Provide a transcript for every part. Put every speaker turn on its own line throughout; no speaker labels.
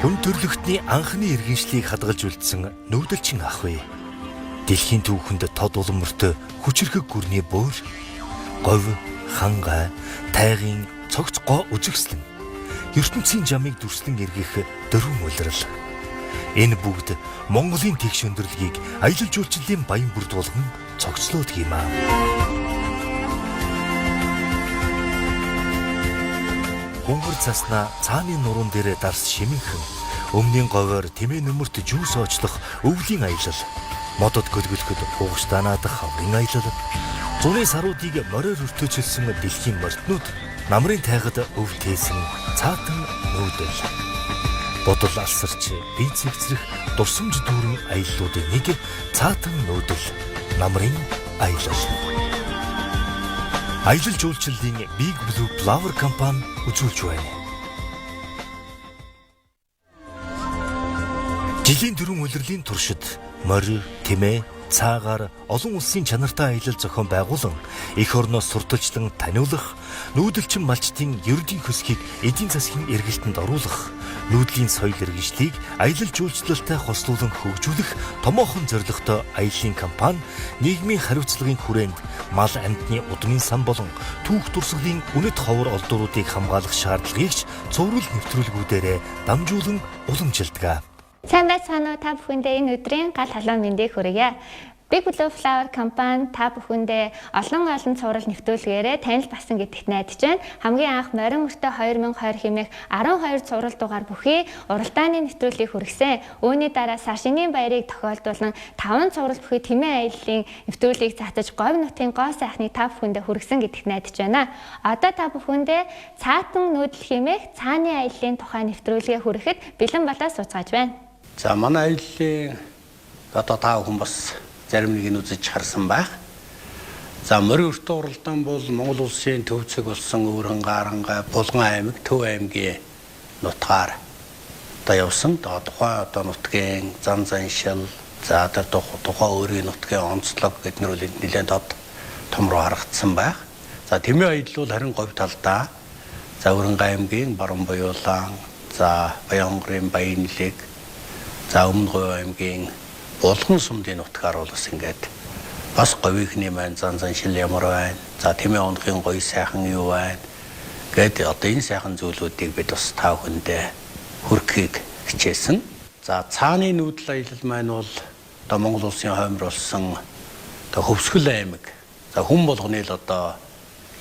Хүн төрлөختний анхны иргэншлийг хадгалж үлдсэн нүүдэлчин ах вэ. Дэлхийн түүхэнд тод улам мөртөө хүчрхэг гүрний бөөр, говь, хангай, тайгын цогц гоо үзэгслэн, ертөнцийн жамыг дүрслэн эргэх дөрвөн улирал. Энэ бүгд Монголын тэгш өндөрлөгийг аялал жуулчлалын баян бүрд болгон цогцлоод гиймээ. Гүнгэр заснаа цааны нуруунд дээр дарс шимэнхэн, өмнгийн говьор тэмээ нөмөрт жүүс оочлох өвлийн аялал, модод гөлгөлөхөд хугаш танаадах хаврын аялал, зуны саруудыг мороор өртөөчилсөн дэлхийн морднууд, намрын тайгад өв тээсэн цаатан нүүдэл. Бодол алсарч, бие цэгцрэх дурсамж дүүрэн аяллуудын нэг цаатан нүүдэл, намрын аялал. Аялал жуулчлалын Big Blue Flower компани үзүүлж байна. Жилийн дөрвөн улирлын туршид морь, тэмээ, цаагаар олон улсын чанартай аялал зохион байгуулан эх орноос сурталчлан таниулах, нүүдэлчин малчдын ердийн хөсгийг эдийн засгийн эргэлтэнд оруулах, нүүдлийн соёл иргэншлийг аялал жуулчлалтай хослуулан хөгжүүлэх томоохон зорилготой аяллын компани нийгмийн хариуцлагын хүрээнд мал амьтны удмын сан болон түүх дурсгалын үнэт ховор олдууруудыг хамгаалах шаардлагыг цуврал нэвтрүүлгүүдээрээ дамжуулан уламжилдаг.
Сайн байцгаана уу та бүхэндээ энэ өдрийн гал халуун мэндийг хүргье. Big Blue Flower компани та бүхэндээ олон цуврал нэвтрүүлгээрээ танил басан гэдэгт найдаж байна. Хамгийн анх морин мөртөө 2020 хэмээх 12 цуврал дугаар бүхий уралдааны нэвтрүүлгийг хүргэсэн. Үүний дараа Сашингийн баярыг тохиолдуулан 5 цуврал бүхий тэмээ аяллаа нэвтрүүлгийг заатаж говь нутгийн гоо сайхныг та бүхэндээ хүргэсэн гэдэгт найдаж байна. Одоо та бүхэндээ цаатан нүүдэл хэмээх цааны аяллаа тухай нэвтрүүлгээ хүрэхэд бэлэн болоо сууцгааж байна.
За манай аяллаа одоо та бүхэн бас зарим нэг нь үзэж харсан байх. За морин өртөө уралдаан бол Монгол улсын төвцөг болсон Өвөрхөн, Гарангай, Булган аймаг, Төв аймгийн нутгаар одоо явсан. Тухайн одоо нутгийн зан заншил, за тэр тухайн өөрийн нутгийн онцлог гэднэр үл нэлээд том руу харагдсан байх. За тэмээ аялал бол харин говь талдаа за Өвөрхөн аймгийн Баруун Буюулан, за Баянгарын Баянлэг, за Өмнө Говь аймгийн Булган сумдын нутгаар бол бас ингээд бас говийнхний маань зан заншил ямар байна. За тэмээ ондохын гоё сайхан юу байна. Гэт одоо энэ сайхан зүйлүүдийг бид бас та бүхэндээ хүргэхийг хичээсэн. За цааны нүүдэл аялал маань бол одоо Монгол улсын хоймор болсон одоо Хөвсгөл аймаг. За хүн болгоны л одоо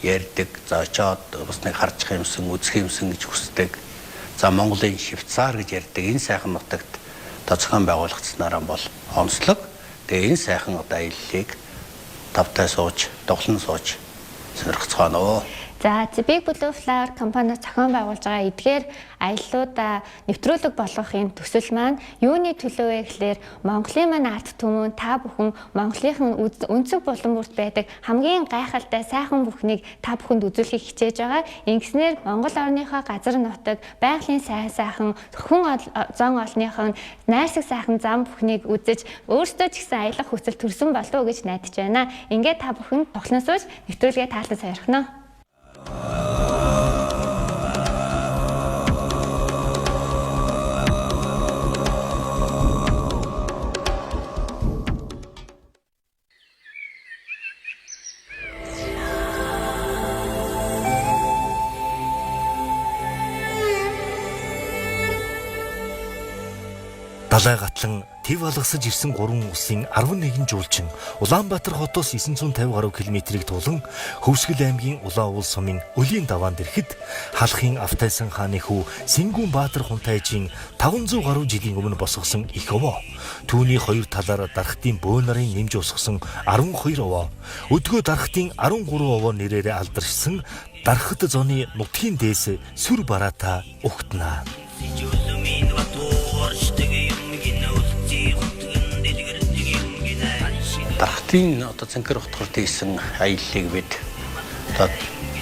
ярьдаг. За очоод бас нэг харж юмсан, үзэх юмсан гэж хүсдэг. За Монголын Швейцар гэж ярьдаг энэ сайхан нутагт зохион байгуулагдсанараа бол онцлог. Тэгээ энэ сайхан одоо аяллыг тавтай сууж, тоглон сууж сонирхцгаано.
За Big Blue Flower компани зохион байгуулж байгаа эдгээр аяллуудаа нэвтрүүлэг болгохын төсөл маань юуны төлөө вэ гэхээр Монголын маань ард түмэн та бүхэн Монголынхын өнцөг булан бүрт байдаг хамгийн гайхалтай сайхан бүхнийг та бүхэнд үзүүлэхийг хичээж байгаа. Ингэснээр Монгол орныхоо газар нутаг, байгалийн сайхан хүн зон олныхон найрсаг сайхан зам бүхнийг үзэж өөрсдөө ч гэсэн аялах хүсэл төрсөн болов уу гэж найдаж байна. Ингээд та бүхэн тоглон сууж нэвтрүүлгээ таалан сойрхно.
Далай гатлан төв алгасаж ирсэн 3 улсын 11 жуулчин Улаанбаатар хотоос 950 гаруй километрийг тулан Хөвсгөл аймгийн Улаан уул сумын Өлийн даваанд ирэхэд халахын Автайсан хааны хүү Сэнгүүн Баатар хунтайжийн 500 гаруй жилийн өмнө босгосон их овоо, түүний хоёр талаар дархтын бөө нарын нэмж усгсан 12 овоо, өдгөө дархтын 13 овоо нэрээрээ алдаршсан дархт зоны нутгийн дээс сүр бараата угтнаа.
Дархтын одоо цэнхэр утгаар дийсэн аяллыг бид одоо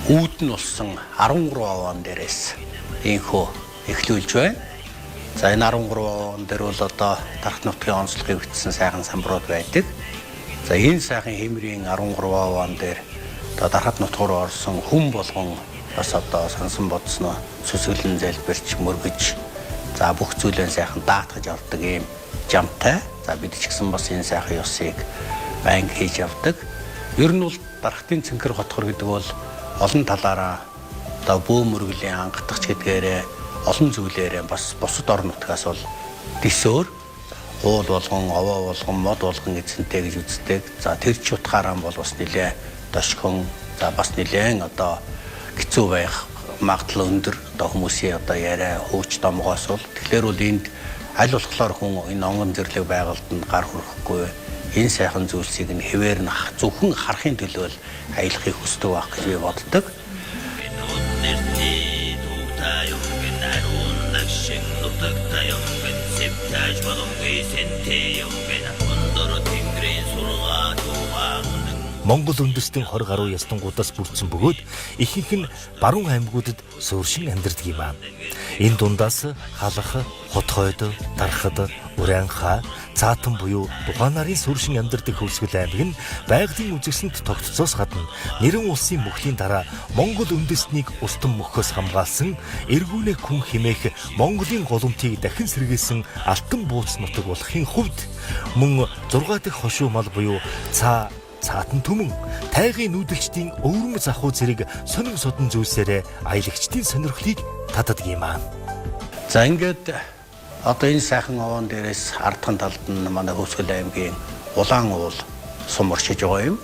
үүд нь болсон 13 овоон дээрээс инхүү эхлүүлж байна. За энэ 13 овоон дээр бол одоо дархт нутгийн онцлогыг бүтсэн сайхан самбарууд байдаг. За энэ сайхан хэмрийн 13 овоон дээр одоо дархт нутгаар орсон хүн болгон бас одоо сансан бодсноо сүсгэлэн залбирч мөргөж За бүх зүйлээ сайхан даатгаж явдаг ийм жамтай. За бид ч гэсэн бас энэ сайхан ёсыг байнга хийж явдаг. Ер нь бол дархтын цэнхэр хотхор гэдэг бол олон талаараа одоо бөө мөргөлийн хангалтч гэдгээрээ олон зүйлээрээ бас бусад орон нутгаас бол дэсөөр уул болгон, овоо болгон, мод болгон эзэнтэй гэж үздэг. За тэр ч утгаараа бол бас нэлээ дошхон, за бас нэлээд одоо хэцүү байх магадлал өндөр одоо хүмүүсийн одоо яриа хууч домгоос бол тэгэхээр бол энд аль болохоор хүн энэ онгон зэрлэг байгуулалтанд гар хүрэхгүй энэ сайхан зүйлсийг нь хэвээр нь зөвхөн харахын төлөө аялахыг хүсдэг байх гэж би боддог.
Монгол үндэстэн 20 гаруй ястангуудаас бүрдсэн бөгөөд ихэнх нь баруун аймагуудад сууршин амьдардаг юм аа. Энэ дундаас халах, хотхойд, дархад, Урянхаа, Цаатан буюу Тухайн нарын сууршин амьдардаг хөвсгөл аймаг нь байгалийн үзэсгэлэнт тогтцоос гадна нэрэн улсын мөхлийн дараа Монгол үндэстнийг устан мөхөөс хамгаалсан эргүүнээ хүн химээх Монголын голомтыг дахин сэргээсэн алтан бууц нутаг болохын хувьд мөн 6 дахь хошуу мал буюу Цаатан түмэн тайгын нүүдэлчдийн өвөрмөц ахуй зэрэг сонин содон зүйлсээрээ аялагчдын сонирхлыг татдаг юм аа.
За ингээд одоо энэ сайхан овоон дээрээс ардхан талд нь манай Хөвсгөл аймгийн Улаан уул сум оршиж байгаа юм.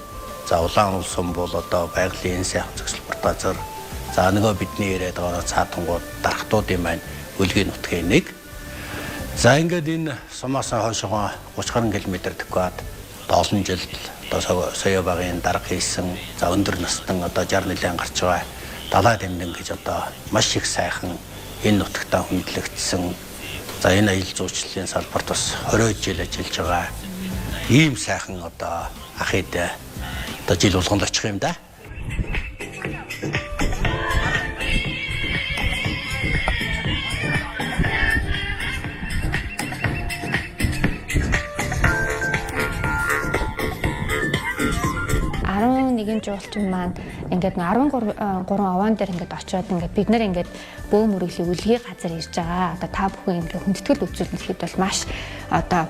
За Улаан уул сум бол одоо байгалийн энэ сайхан зохицол бартазар. За нөгөө бидний яриад байгаа цаатангууд дархтуудын маань үлгийн нутгийн нэг. За ингээд энэ сумаас хойшоо 30 гаруй км төгөөд олон жил одоо соёо багын дарга хийсэн за өндөр настан одоо 60 нэлээд гарч байгаа далай тэмдэн гэж одоо маш их сайхан энэ нутагтаа хүндлэгдсэн. За энэ аялал жуулчлалын салбарт бас 20 жил ажиллаж байгаа ийм сайхан одоо ах хэд одоо жил болгонд очих юм да.
Нэгэн жуулчин маань ингээд 13 овоон дээр ингээд очиод ингээд бид нар ингээд бөө мөрөглөлийн үлгий газар ирж байгаа. Одоо та бүхэн ингээд хүндэтгэл үзүүлнэ гэхэд бол маш одоо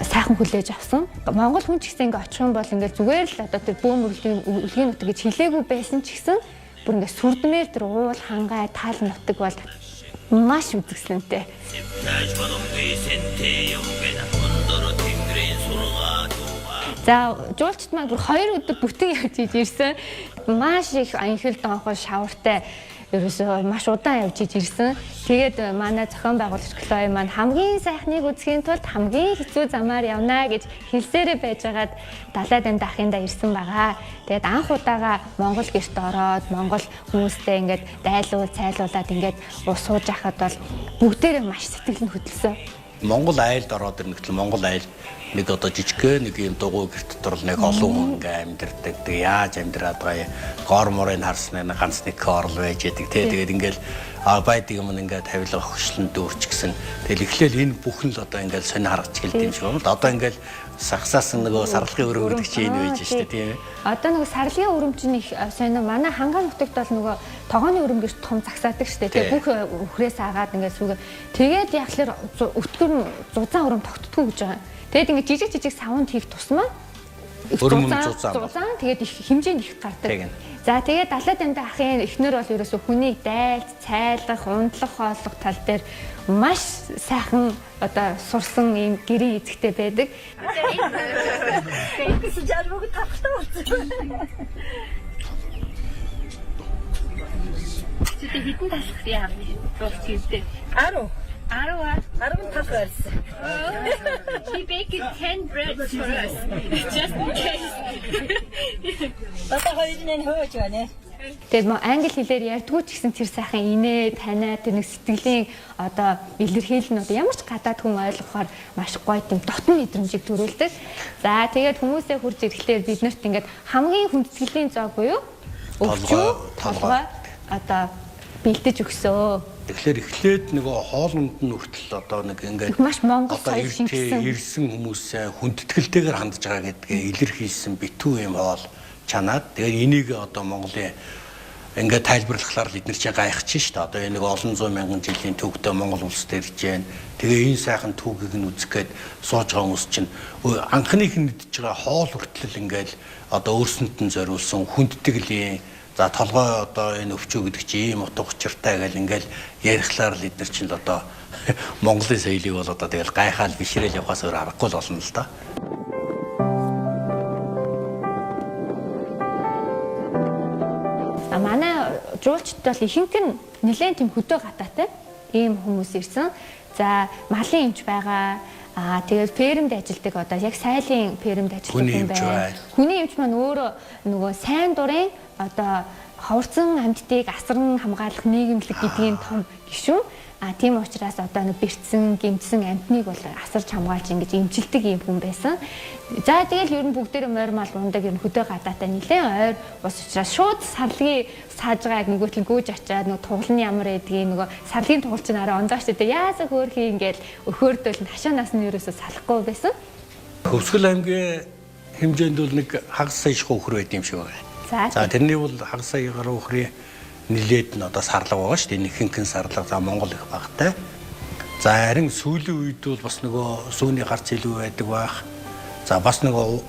сайхан хүлээж авсан. Монгол хүн ч гэсэн ингээд очих юм бол ингээд зүгээр л одоо тэр бөө мөрөглөлийн үлгий нутаг гэж хэлээгүй байсан ч гэсэн бүр ингээд сүрдмээр тэр уул хангай таал нутаг бол маш үзэсгэлэнтэй. За жуулчд маань бүр 2 өдөр бүтэн явж ирсэн. Маш их анхил донхой шавартай ерөөсөө маш удаан явж ирсэн. Тэгээд манай зохион байгуулагч Клой маань хамгийн сайхныг үзэхийн тулд хамгийн хэцүү замаар явна гэж хэлсээрээ байжгаад далай дамд ахында ирсэн байгаа. Тэгээд анх удаага Монгол гэрт ороод Монгол хүмүүстэй ингээд дайлуул цайлуулаад ингээд ус сууж ахад бол бүгдээрээ маш сэтгэл нь хөдөлсөн.
Монгол айлд ороод ирнэхтэл Монгол айл нэг одоо жижигхэн нэг юм дугуй гэрт дотор нэг олон хүн ингээ амьдэрдэг. Тэг яаж амьдраад байгаа юм. Гор морыг харснаа ганц нэг корл байж яадаг тий. Тэгээд ингээл байдаг юм ингээд тавилга хөшлөн дүүрч гисэн. Тэгэл эхлээл энэ бүхэн л одоо ингээл сонир харгач хэлдэг юм шиг байна. Одоо ингээл сагсаас нөгөө сарлагын өрөөрдөг чи энэ байж штэ тийм ээ.
Одоо нөгөө сарлагын өрөмжийн их сонио манай хангаан нутагт бол нөгөө тогооны өрөмгөж том загсаадаг штэ. Тэгээ бүх өхрээс агаад ингээд сүгэ. Тэгээд яхахлаар өтгөр зузаан өрөм тогтдгоо гэж байгаа. Тэгээд ингээд жижиг савнд хийх тусмаа зузаан тэгээд их хэмжээнд их гардаг. За тэгээд далай дамд ахын эхнэр бол ерөөсө хүнийг дайлж, цайлах, унтлах, хооллох тал дээр маш сайхан одоо сурсан ийм гэрийн эзэгтэй байдаг.
Чи хэдэн талах яа болж ирдэ? 10 тал байсан. She baked 10 breads for us. Just in case.
Бата хоёрын хөөж байна.
Тэгээд англи хэлээр ярьдгүй ч гэсэн тэр сайхан инээ, танай, тэр нэг сэтгэлийн одоо илэрхийлэл нь одоо ямар ч гадаад хүн ойлгохоор маш гоё тийм дотн мэдрэмжийг төрүүлдэг. За тэгээд хүмүүсээ хурж ирэхлээр бид нарт ингээд хамгийн хүндэтгэлийн зоо буюу толгой одоо бэлдэж өгсөө.
Тэгэхээр эхлээд нөгөө хоолнд нь хүртэл одоо нэг ингээд
маш монгол соёл шингэсэн
ирсэн хүмүүсээ хүндэтгэлтэйгээр хандж байгаа гэдгээ илэрхийлсэн битүү юм хоол чанаад. Тэгээд энийг одоо Монголын ингээд тайлбарлахлаар л эдгээр чинь гайхчих шүү дээ. Одоо энэ нэг олон зуун мянган жилийн төвөгтэй Монгол улс төрж जैन. Тэгээ энэ сайхан түүхийг нь үзэх гээд сууж байгаа хүмүүс чинь анхных нь мэдж байгаа хоол хүртэл ингээд одоо өөрсөнд нь зориулсан хүндтгэлийн за толгой одоо энэ өвчөө гэдэг чинь ийм утга учиртай гэл ингээд ярихлаар л эдгээр чинь л одоо Монголын соёлыг бол одоо тэгэл гайхаал бишрээл явахаас өөр аргагүй л болно л да.
Манай жуулчд бол ихэнх нь нэлээд тийм хөдөө гадаатай ийм хүмүүс ирсэн. За малын эмч байгаа. Тэгээд фермд ажилладаг одоо яг сайлын фермд ажилладаг хүн байна. Хүний эмч маань өөрөө нөгөө сайн дурын одоо ховорцсон амьтдыг асран хамгаалах нийгэмлэг гэдгийн том гишүүн. Тийм учраас одоо нэг бэрцсэн, гэмтсэн амьтныг бол асарч хамгаалж ингэж эмчилдэг юм хүн байсан. За тэгэл ер нь бүгдээр морь мал ундаг ер нь хөдөө гадаатай нэлээд ойр ус учраас шууд сарлагыг сааж байгааг нөгөөтл гүйж очиад нөгөө тугалны ямар байдгийг нөгөө сарлагын тугал чинь арай ондооч гэдэг яасаа хөөрхий ингээл өхөөрдөл хашаанаас нь ерөөсөө салахгүй байсан.
Хөвсгөл аймгийн хэмжээнд бол нэг хагас сая ших өхөр байд юм шиг байна. За тэрний бол хагас сая гаруй өхрийн нилээд нь одоо сарлага байгаа шүү дээ. Нэг хинхэн сарлага за Монгол их багтай. За харин сүүлийн үед бол бас нөгөө сүүний гарц илүү байдаг байх. За бас нөгөө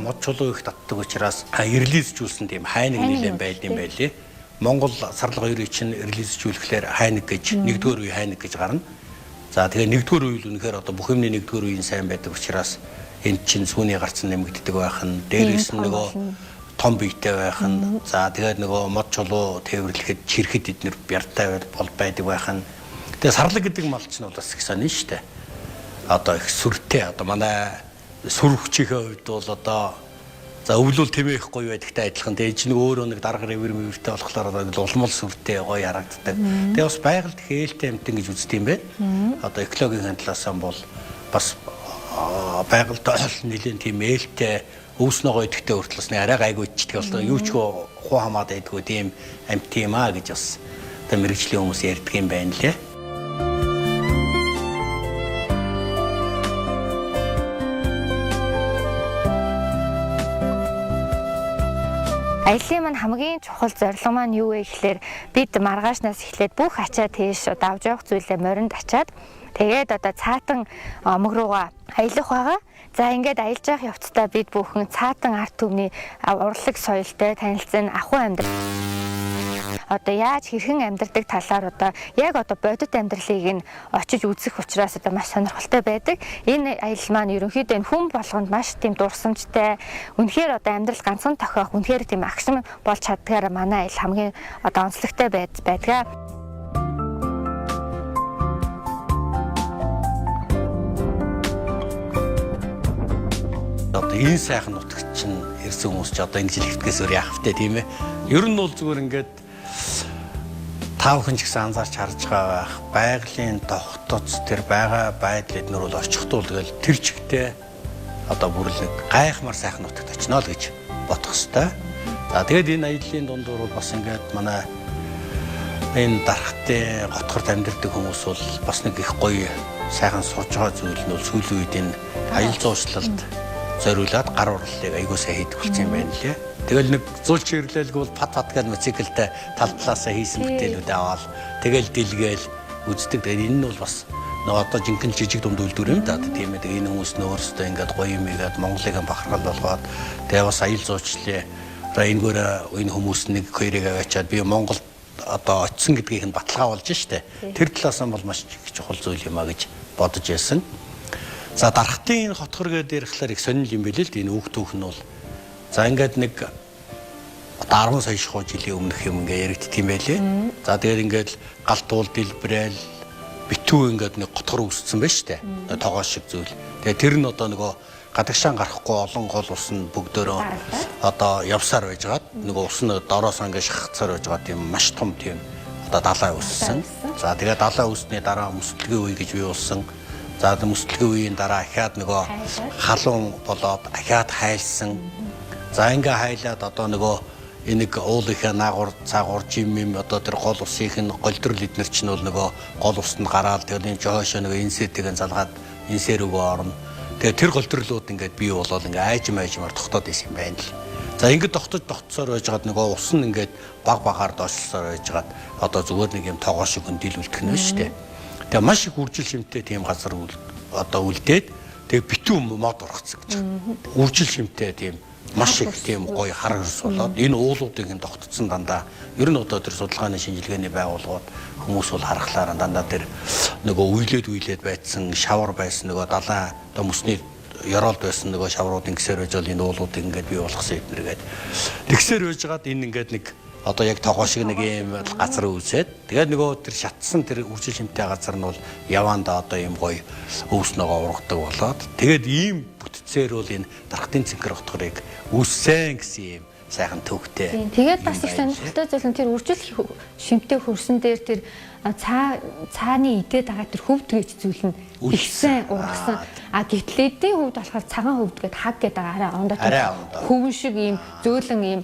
мод чулуу их татдаг учраас релизжүүлсэн тийм хайныг нилээн байд юм байлээ. Монгол сарлага 2-ыг чинь релизжүүлэхлээр хайныг гэж нэгдүгээр үе хайныг гэж гарна. За тэгээ нэгдүгээр үе л үнэхээр одоо бүх юмний нэгдүгээр үеийн сайн байдаг учраас энд чинь сүүний гарц нэмэгддэг байх нь дээрээс нь нөгөө том биетэй байх нь за тэгээд нөгөө мод чулуу тээвэрлэхэд чирхэд эднэр бяртай бол байдаг байх нь тэгээд сарлаг гэдэг мал чинь бол бас их сонин шүү дээ. Одоо их сүртэй одоо манай сүр хүчийнхээ хувьд бол одоо за өвлөл тэмээх гоё байдагтай адилхан тэгээд чинь өөрөө нэг дарга ревэртэй болохоор улмал сүртэй гоё харагддаг. Тэгээд бас байгальд хээлтэй амтэн гэж үздэг юм байна. Одоо экологийн талаас нь бол бас байгальд нэлийн тийм ээлтэй өвснөө гоё идэхтэй хүртэл бас арай гайгүйчдэг болоо юу ч хуу хамаад байдгүй тийм амт юм аа гэж бас одоо мэрэгжлийн хүмүүс ярьдаг юм байна лээ.
Аяллаа маань хамгийн чухал зорилго маань юу вэ гэхээр бид маргаашнаас эхлээд бүх ачаа тийш давж явах зүйлээ моринд ачаад тэгээд одоо цаатан омог руугаа аялах байгаа. За ингээд аялж явах явцдаа бид бүхэн цаатан арт түмний урлаг соёлтой танилцсан ахуй амьдрал одоо яаж хэрхэн амьдардаг талаар одоо яг одоо бодит амьдралыг нь очиж үзэх учраас одоо маш сонирхолтой байдаг. Энэ аялал маань ерөнхийдөө хүн болгонд маш тийм дурсамжтай. Үнэхээр одоо амьдрал ганцхан тохиох үнэхээр тийм агшин болж чаддгаар манай аялал хамгийн одоо онцлогтой байдаг.
Одоо энэ сайхан нутагт чинь ирсэн хүмүүс ч одоо ингэж хэлэхгээс өөр яах вэ тийм ээ. Ер нь бол зүгээр ингээд тав хүн ч гэсэн анзаарч харж байгаа байх. Байгалийн тогтоц тэр байгаа байдал эднэр бол очихдуул тэгэл тэр чигтээ одоо бүрлэг гайхмаар сайхан нутагт очино л гэж бодох хэвээр. За тэгээд энэ аяллаа дундуур бол бас ингээд манай энэ дархтын готхорд амьдардаг хүмүүс бол бас нэг их гоё сайхан сууж байгаа зүйл нь бол сүүлийн үед энэ аял зуушлалд зориулаад гар урлалыг айгуу сайн хийдэг болсон юм байна лээ. Тэгэл нэг зуул чирлэлг бол пат гэдэг мотоциклтэй тал талаасаа хийсэн бүтээлүүд аваад тэгэл дэлгээл үздэг. Тэгээд энэ нь бол бас нэг одоо жинхэнэ жижиг дунд үйлдвэр юм да. Тийм ээ. Энэ хүмүүс нь өөрсдөө ингээд гоё юм игээд Монголыг бахархал болгоод тэгээ бас аял зуучлаа. Энэгээр энэ хүмүүс нэг хоёрыг аваачаад би Монголд одоо очисон гэдгийг нь баталгаа болж штэ. Тэр талаас нь бол маш чухал зүйл юм а гэж бодож байсан. За дархтын энэ хотхор гэдэг ярихлаар их сонирхол юм билээ л дээ. Энэ үг түүх нь бол за ингээд нэг 10 сая шихуу жилийн өмнөх юм ингээ яригдт юм байлээ. За тэгээд ингээд галт уул дэлбрээл битүү ингээд нэг готхор үүссэн байж штэ. Тогоо шиг зүйл. Тэгээд тэр нь одоо нөгөө гадагшаан гарахгүй олон гол ус нь бүгдөө одоо явсаар байжгаад нөгөө ус нь дороос ингээд шахацаар байжгаад тийм маш том тийм одоо далай үүссэн. За тэгээд далай үүснээ дараа мөсөлтгийн үе гэж бий болсон. За мөсөлтгийн үеийн дараа ахаад нөгөө халуун болоод ахаад хайлсан. За ингээ хайлаад одоо нөгөө энийг уулынхаа наагур цаагур жим юм одоо тэр гол усынх нь голдрол эднэр чинь бол нөгөө гол усанд гараад тэгээд энэ жойшоо нөгөө инсэтийг залгаад инсэр рүүгээ орно. Тэгээд тэр голдрлууд ингээд бий болоод ингээ айжмаар тогтоод исэн юм байна л. За ингээд тогтцоор байж гад нөгөө ус нь ингээд баг багаар доошлосоор байж гад одоо зүгээр нэг юм тоогоо шиг хөндөлүүлдэг нь шүү дээ. Тэгээ маш их үржил шимтэй тийм газар одоо үлдээд тэгээ битүү мод ургацсан гэж. Үржил шимтэй тийм маш их тийм гоё хар хөрс болоод энэ уулуудыг нь тогтцсон дандаа ер нь одоо тэр судалгааны шинжилгээний байгууллагууд хүмүүс бол харахлаараа дандаа тэр нөгөө үйлээд байцсан шавар байсан нөгөө далайн одоо мөсний ёроолд байсан нөгөө шаврууд ингэсээр байж бол энэ уулуудыг ингээд бий болгосон эднэргээд тэгсээр байж гад энэ ингээд нэг одоо яг тоогоо шиг нэг юм газар үүсээд тэгээд нөгөө тэр шатсан тэр үржил шимтэй газар нь бол яваанда одоо юм гоё өвс ногоо ургадаг болоод тэгээд ийм бүтцээр бол энэ дархтын цэнхэр хотгорыг үүссэн гэсэн юм сайхан төвхтэй.
Тэгээд бас их сонирхолтой зүйл нь тэр үржил шимтэй хөрсөн дээр тэр цааны идээд байгаа тэр хөвдгийч зүйл нь ихсэн ургасан. Гэтэл эдийн хөвд болохоор цагаан хөвд гэдэг хаг гэдэг арай ондоо хөвөн шиг ийм зөөлөн ийм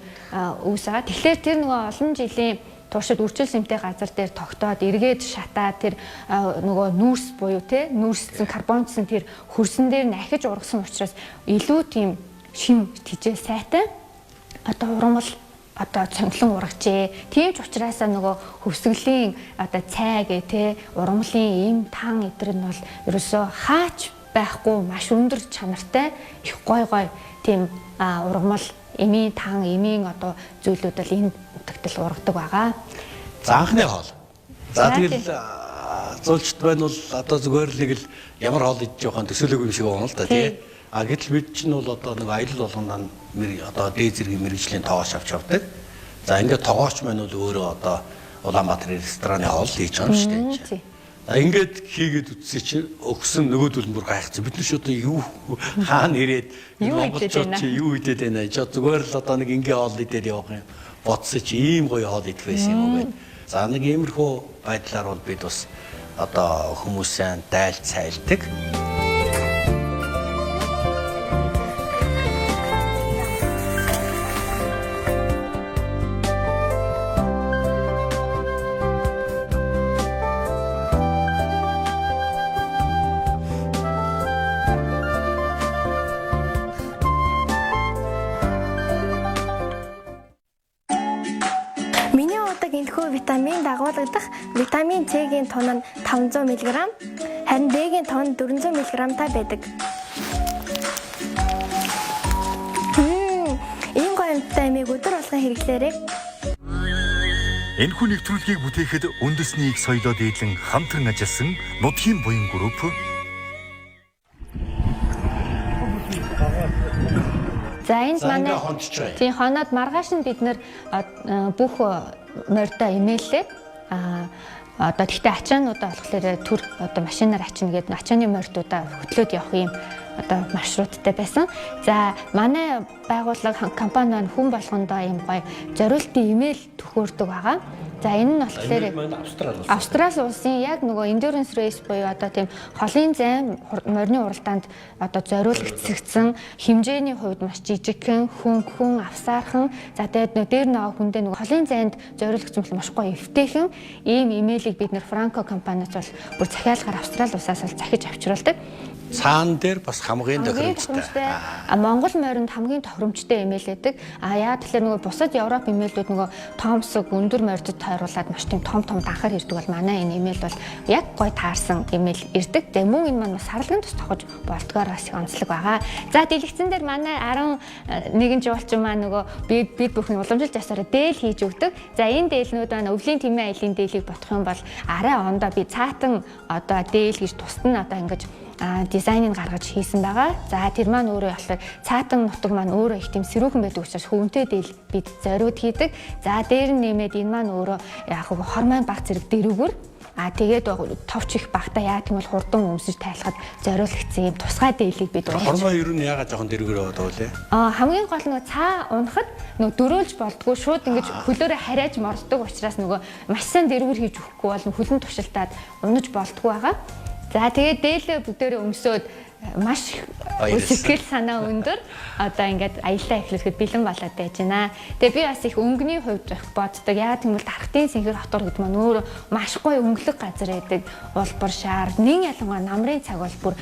үүс байгаа. Тэгэхээр тэр нөгөө олон жилийн туршид үржил шимтэй газар дээр тогтоод эргээд шатаа тэр нөгөө нүүрс буюу те нүүрссэн карбонцсан тэр хөрсөн дээр нахиж ургасан учраас илүү тийм шим тижээ сайтай одоо ургамал одоо цонглон ургажээ. Тийм ч учраас нөгөө хөвсгөлийн одоо цай гэ те ургамлын ийм тан эдэр нь бол ерөөсөө хаач байхгүй маш өндөр чанартай их гой тийм ургамал эмийн тан эмийн одоо зүйлүүд бол энэ утгатал ургадаг байгаа.
За анхны хоол. За тэгэл зөөлчт байна бол одоо зүгээр л нэг л ямар хоол идэж явах нь төсөөлөөгүй юм шиг байна л да тий. Гэтэл бид чинь бол одоо нэг аялал болгоно одоо дээд зэргийн мэрэгжлийн тоогооч авч явдаг. За ингээд тоогооч маань бол өөрөө одоо Улаанбаатар рестораны хоол хийж байгаа юм шүү дээ. Ингээд хийгээд үтсээ чи өгсөн нөгөөдөл бүр гайхсан. Бид нар ч одоо юу хаана ирээд монголчууд чи юу идээд байна. Зүгээр л одоо нэг ингээ хоол идээд явах юм. Бодсоо чи ийм гоё хоол идэх байсан юм уу гэд. За нэг иймэрхүү байдлаар бол бид бас одоо хүмүүсээ дайл цайлдаг.
Витамин дагуулгадах витамин С-ийн тонн нь 500 мг, харин D-ийн тонн 400 мг-тай байдаг. Энэ гоёмтай амийг өдөр болгон хэрэглээрэй.
Энэхүү нэвтрүүлгийг бүтээхэд үндэснийг соёлоо дээдлэн хамтран ажилласан Нутгийн буян групп
за энд манай тийм хоноод маргааш нь бид нэр бүх морьтой имэйлээд одоо тэгтээ ачаануудаа болохоор төр одоо машинаар ачна гэдэг ачааны морьтуудаа хөтлөөд явах юм одоо маршруттай байсан. За манай байгууллага компани маань хүн болгондоо юм гоё зориултын имэйл төхөөрдөг байгаа. За энэ нь болохоор Австрали улсын яг нөгөө endurance race буюу одоо тийм холын займ морины уралдаанд одоо зориулагдсан хэмжээний хувьд маш жижигхэн хөнгөн авсаархан за тэгээд дээр нөгөө хүндээ нөгөө холын зайд зориулагдсан бол маш гоё эвтэйхэн ийм имэйлийг бид нэр Франко компаниас бол бүр захиалгаар Австрали улсаас бол захиж авчруулдаг.
Цаан дээр бас хамгийн тохиромжтой.
Монгол моринд хамгийн тохиромжтой имэйл байдаг. Яа тэгэхээр нөгөө бусад Европ имэйлүүд нөгөө томсог өндөр морьдод тойруулаад маш тийм том данхаар ирдэг бол манай энэ имэйл бол яг гой таарсан имэйл ирдэг. За мөн энэ маань бас сарлагын тус тохож болдгоор бас их онцлог байгаа. За дэлгэцэн дээр манай 11 жуулчин маань нөгөө бид бүхэн уламжилж ясаараа дээл хийж өгдөг. За энэ дээлнүүд маань өвлийн тэмээ аялын дээлийг бодох юм бол арай ондоо би цаатан одоо дээл гэж тусад нь одоо ингэж дизайныг гаргаж хийсэн байгаа. За тэр маань өөрөө болохоор цаатан нутаг маань өөрөө их тийм сэрүүхэн байдаг учраас хөвөнтэй дээл бид зориуд хийдэг. За дээр нь нэмээд энэ маань өөрөө яг хормон баг зэрэг дэрүүгөр тэгээд товч их багтаа яа гэвэл хурдан өмсөж тайлахад зориулагдсан юм тусгай дээлийг бид
ургаж. Хормон ер нь яагаад жоохон дэрүүгөр байдаг вэ?
Хамгийн гол нь цаа унахад дөрөөлж болдгоо шууд ингэж хөлөөрөө хариаж морддог учраас маш сайн дэрүүгэр хийж өгөхгүй бол хөлн тушилтаад унаж болдгоо байгаа. За тэгээд дээлээ бүгдээрээ өмсөөд маш сэтгэл санаа өндөр одоо ингээд аяллаа эхлүүлэхэд бэлэн болоод байж байна. Тэгээ би бас их өнгөний хувьд боддог. Яагаад гэвэл Дархтын Сэнхэр хотор гэдэг маань өөрөө маш гоё өнгөлөг газар байдаг. Улбар шаар, нэн ялангуяа намрын цаг бол бүр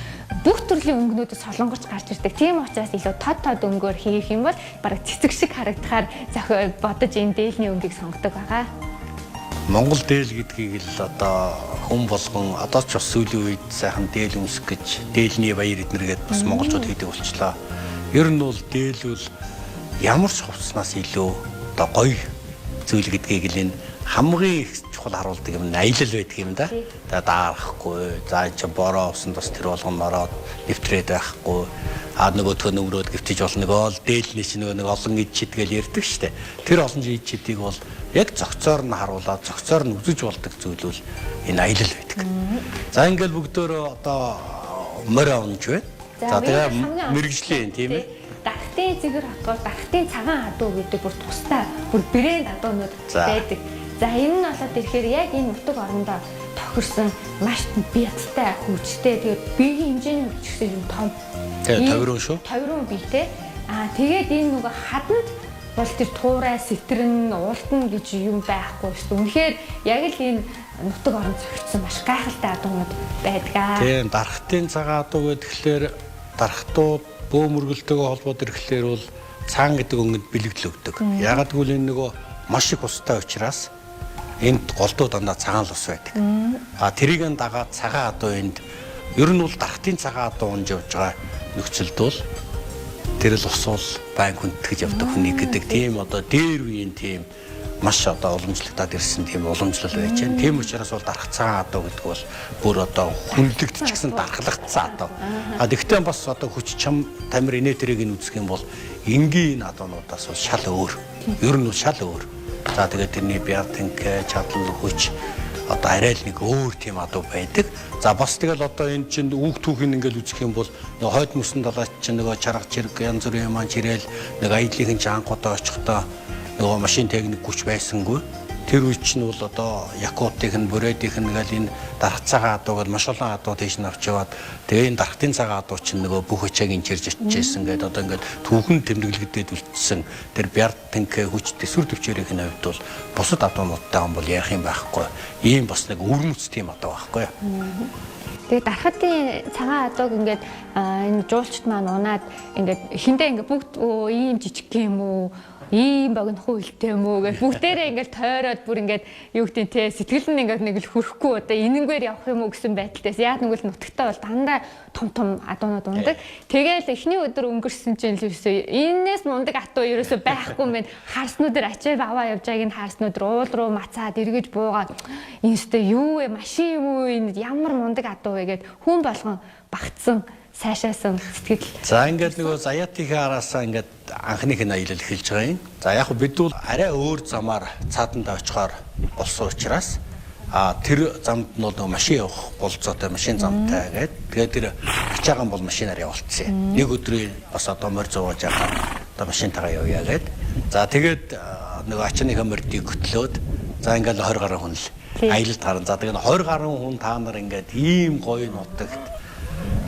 бүх төрлийн өнгөнүүдээс солонгорч гарч ирдэг. Тийм учраас илүү тод өнгөөр хийх юм бол бараг цэцэг шиг харагдахаар зохио бодож энэ дээлний өнгийг сонгодог байгаа.
Монгол дээл гэдгийг л одоо хүн болгон одоо ч бас сүүлийн үед сайхан дээл өмсөх гэж дээлний баяр эднэргээд бас монголчууд хийдэг болчлаа. Ер нь бол дээлвэл ямар ч хувцснаас илүү одоо гоё зүйл гэдгийг л энэ хамгийн их чухал харуулдаг юм аялал байдаг юм да. За даарахгүй. За энэ ч бороо усан бас тэр болгон ороод нэвтрээд байхгүй. Нөгөөдхөө нөмрөөд гэвтэж болно нөгөө л дээлний чинь нөгөө олон ид чидгээл ярьдаг штэ. Тэр олон ид чидийг бол яг зөгцоор нь харуулаад зөгцоор нь үзэж болдог зүйл бол энэ аялал байдаг. За ингээл бүгдөө одоо морь онж байна. За тэгээ мэрэгжлийн тийм ээ.
Дархтын Сэнхэр хотгоор Дархтын цагаан адуу гэдэг бүр тустай бүр брэнд адуунууд байдаг. За энэ нь болоод ирэхээр яг энэ нутаг орондоо тохирсон маш бядтай хүчтэй тэгээд биеийн хэмжээний хүчтэй юм том.
Тэгээ товирон шүү.
Товирон биетэй. Тэгээд энэ нөгөө хаданд бол тэр туурай, сэтрэн, уултна гэж юм байхгүй шүү. Үнэхээр яг л энэ нутаг оронд зохицсон маш гайхалтай адуунууд байдаг.
Тийм Дархтын цагаан адуу гэхлээр дархтууд бөөмөргөлтөөгөө холбоод ирэхлээр бол цаан гэдэг өнгөнд бэлэгдэл өгдөг. Ягаад гэвэл энэ нөгөө маш их устай учраас энд голдуу дандаа цагаан л ус байдаг. Тэрийг дагаад цагаан адуу энд ер нь бол Дархтын цагаан адуу унж явж байгаа нөхцөлд бол тэр л ус бол байн хүндэтгэж явдаг хүний гэдэг тийм одоо дээр үеийн тийм маш одоо уламжлагдаад ирсэн тийм уламжлал байж байна. Тийм учраас бол дарах цагаан адуу гэдэг бол бүр одоо хүнлэгдчихсэн дархлагдсан адуу. Тэгвэл бас одоо хүч чам тамир инээтрийг нь үзэх юм бол энгийн адуунуудаас бол шал өөр. Ер нь бол шал өөр. За тэгээд тэрний бяр тэнхээ чадал хүч одоо арай л нэг өөр тийм адуу байдаг. За бас тэгэл одоо энэ чинь үүх түүхийг ингээл үзэх юм бол нөгөө хойд мөсөн далайч чинь нөгөө чарга чирэг янз бүрийн маань чирээл нэг аяллахын чангаудаа очихдоо нөгөө машин техник хүч байсангүй. Тэр үе чинь бол одоо Якутын Бүрэдийн ингээл энэ дарах цагаан адууг маш олон адуу тийш нь авч яваад тэгээ энэ дархтын цагаан адуу чинь нөгөө бүх хичээг инжирж очижсэн гэдэг одоо ингээд түүхэн тэмдэглэгдээд үлдсэн тэр бяр тэнхээ хүч төсвөр төвчээрийн хувьд бол бусад адуунуудтай юм бол яах юм байхгүй. Ийм бас нэг өвөрмөц тийм адуу байхгүй.
Тэгээ дархтын цагаан адууг ингээд энэ жуулчд маань унаад ингээд эхэндээ ингээд бүгд ийм жижиг юм уу ийм богинохон хөлтэй юм уу гэж бүгдээрээ ингээд тойроод бүр ингээд юу гэдэг те сэтгэл нь ингээд нэг л хүрхгүй одоо энэнгээр явах юм уу гэсэн байдалтайс яа нэгвэл нутагтаа бол дандаа том адуунууд ундаг. Тэгээл эхний өдөр өнгөрсөн чинь л юусоо энээс мундаг атуу ерөөсөө байхгүй юм байна. Харснуудаар ачаал аваа явж байгааг нь харснууд уул руу мацаад эргэж буугаад энэстэй юу вэ машин юм уу энэ ямар мундаг адуу вэ гэд хүн болгон багтсан сайшаасан сэтгэл. За
ингээд нөгөө заяатийнхээ араасаа ингээд анхных нь аялал эхэлж байгаа юм. За яг бид бол арай өөр замаар цааданд очихоор болсон учраас тэр замд нь бол нөгөө машин явах болцоотой машин замтай гэдэг. Тэгээд тэр ачаагаан бол машинаар явуулчихсан. Нэг өдрийн бас одоо морь зууж байгаа. Одоо машинтайгаа явъя гэдэг. За тэгээд нөгөө ачааныхаа морьдыг хөтлөөд за ингээд 20 гаруй хүн л аялалд харан. За тэгээд 20 гаруй хүн та нар ингээд ийм гоё нутагт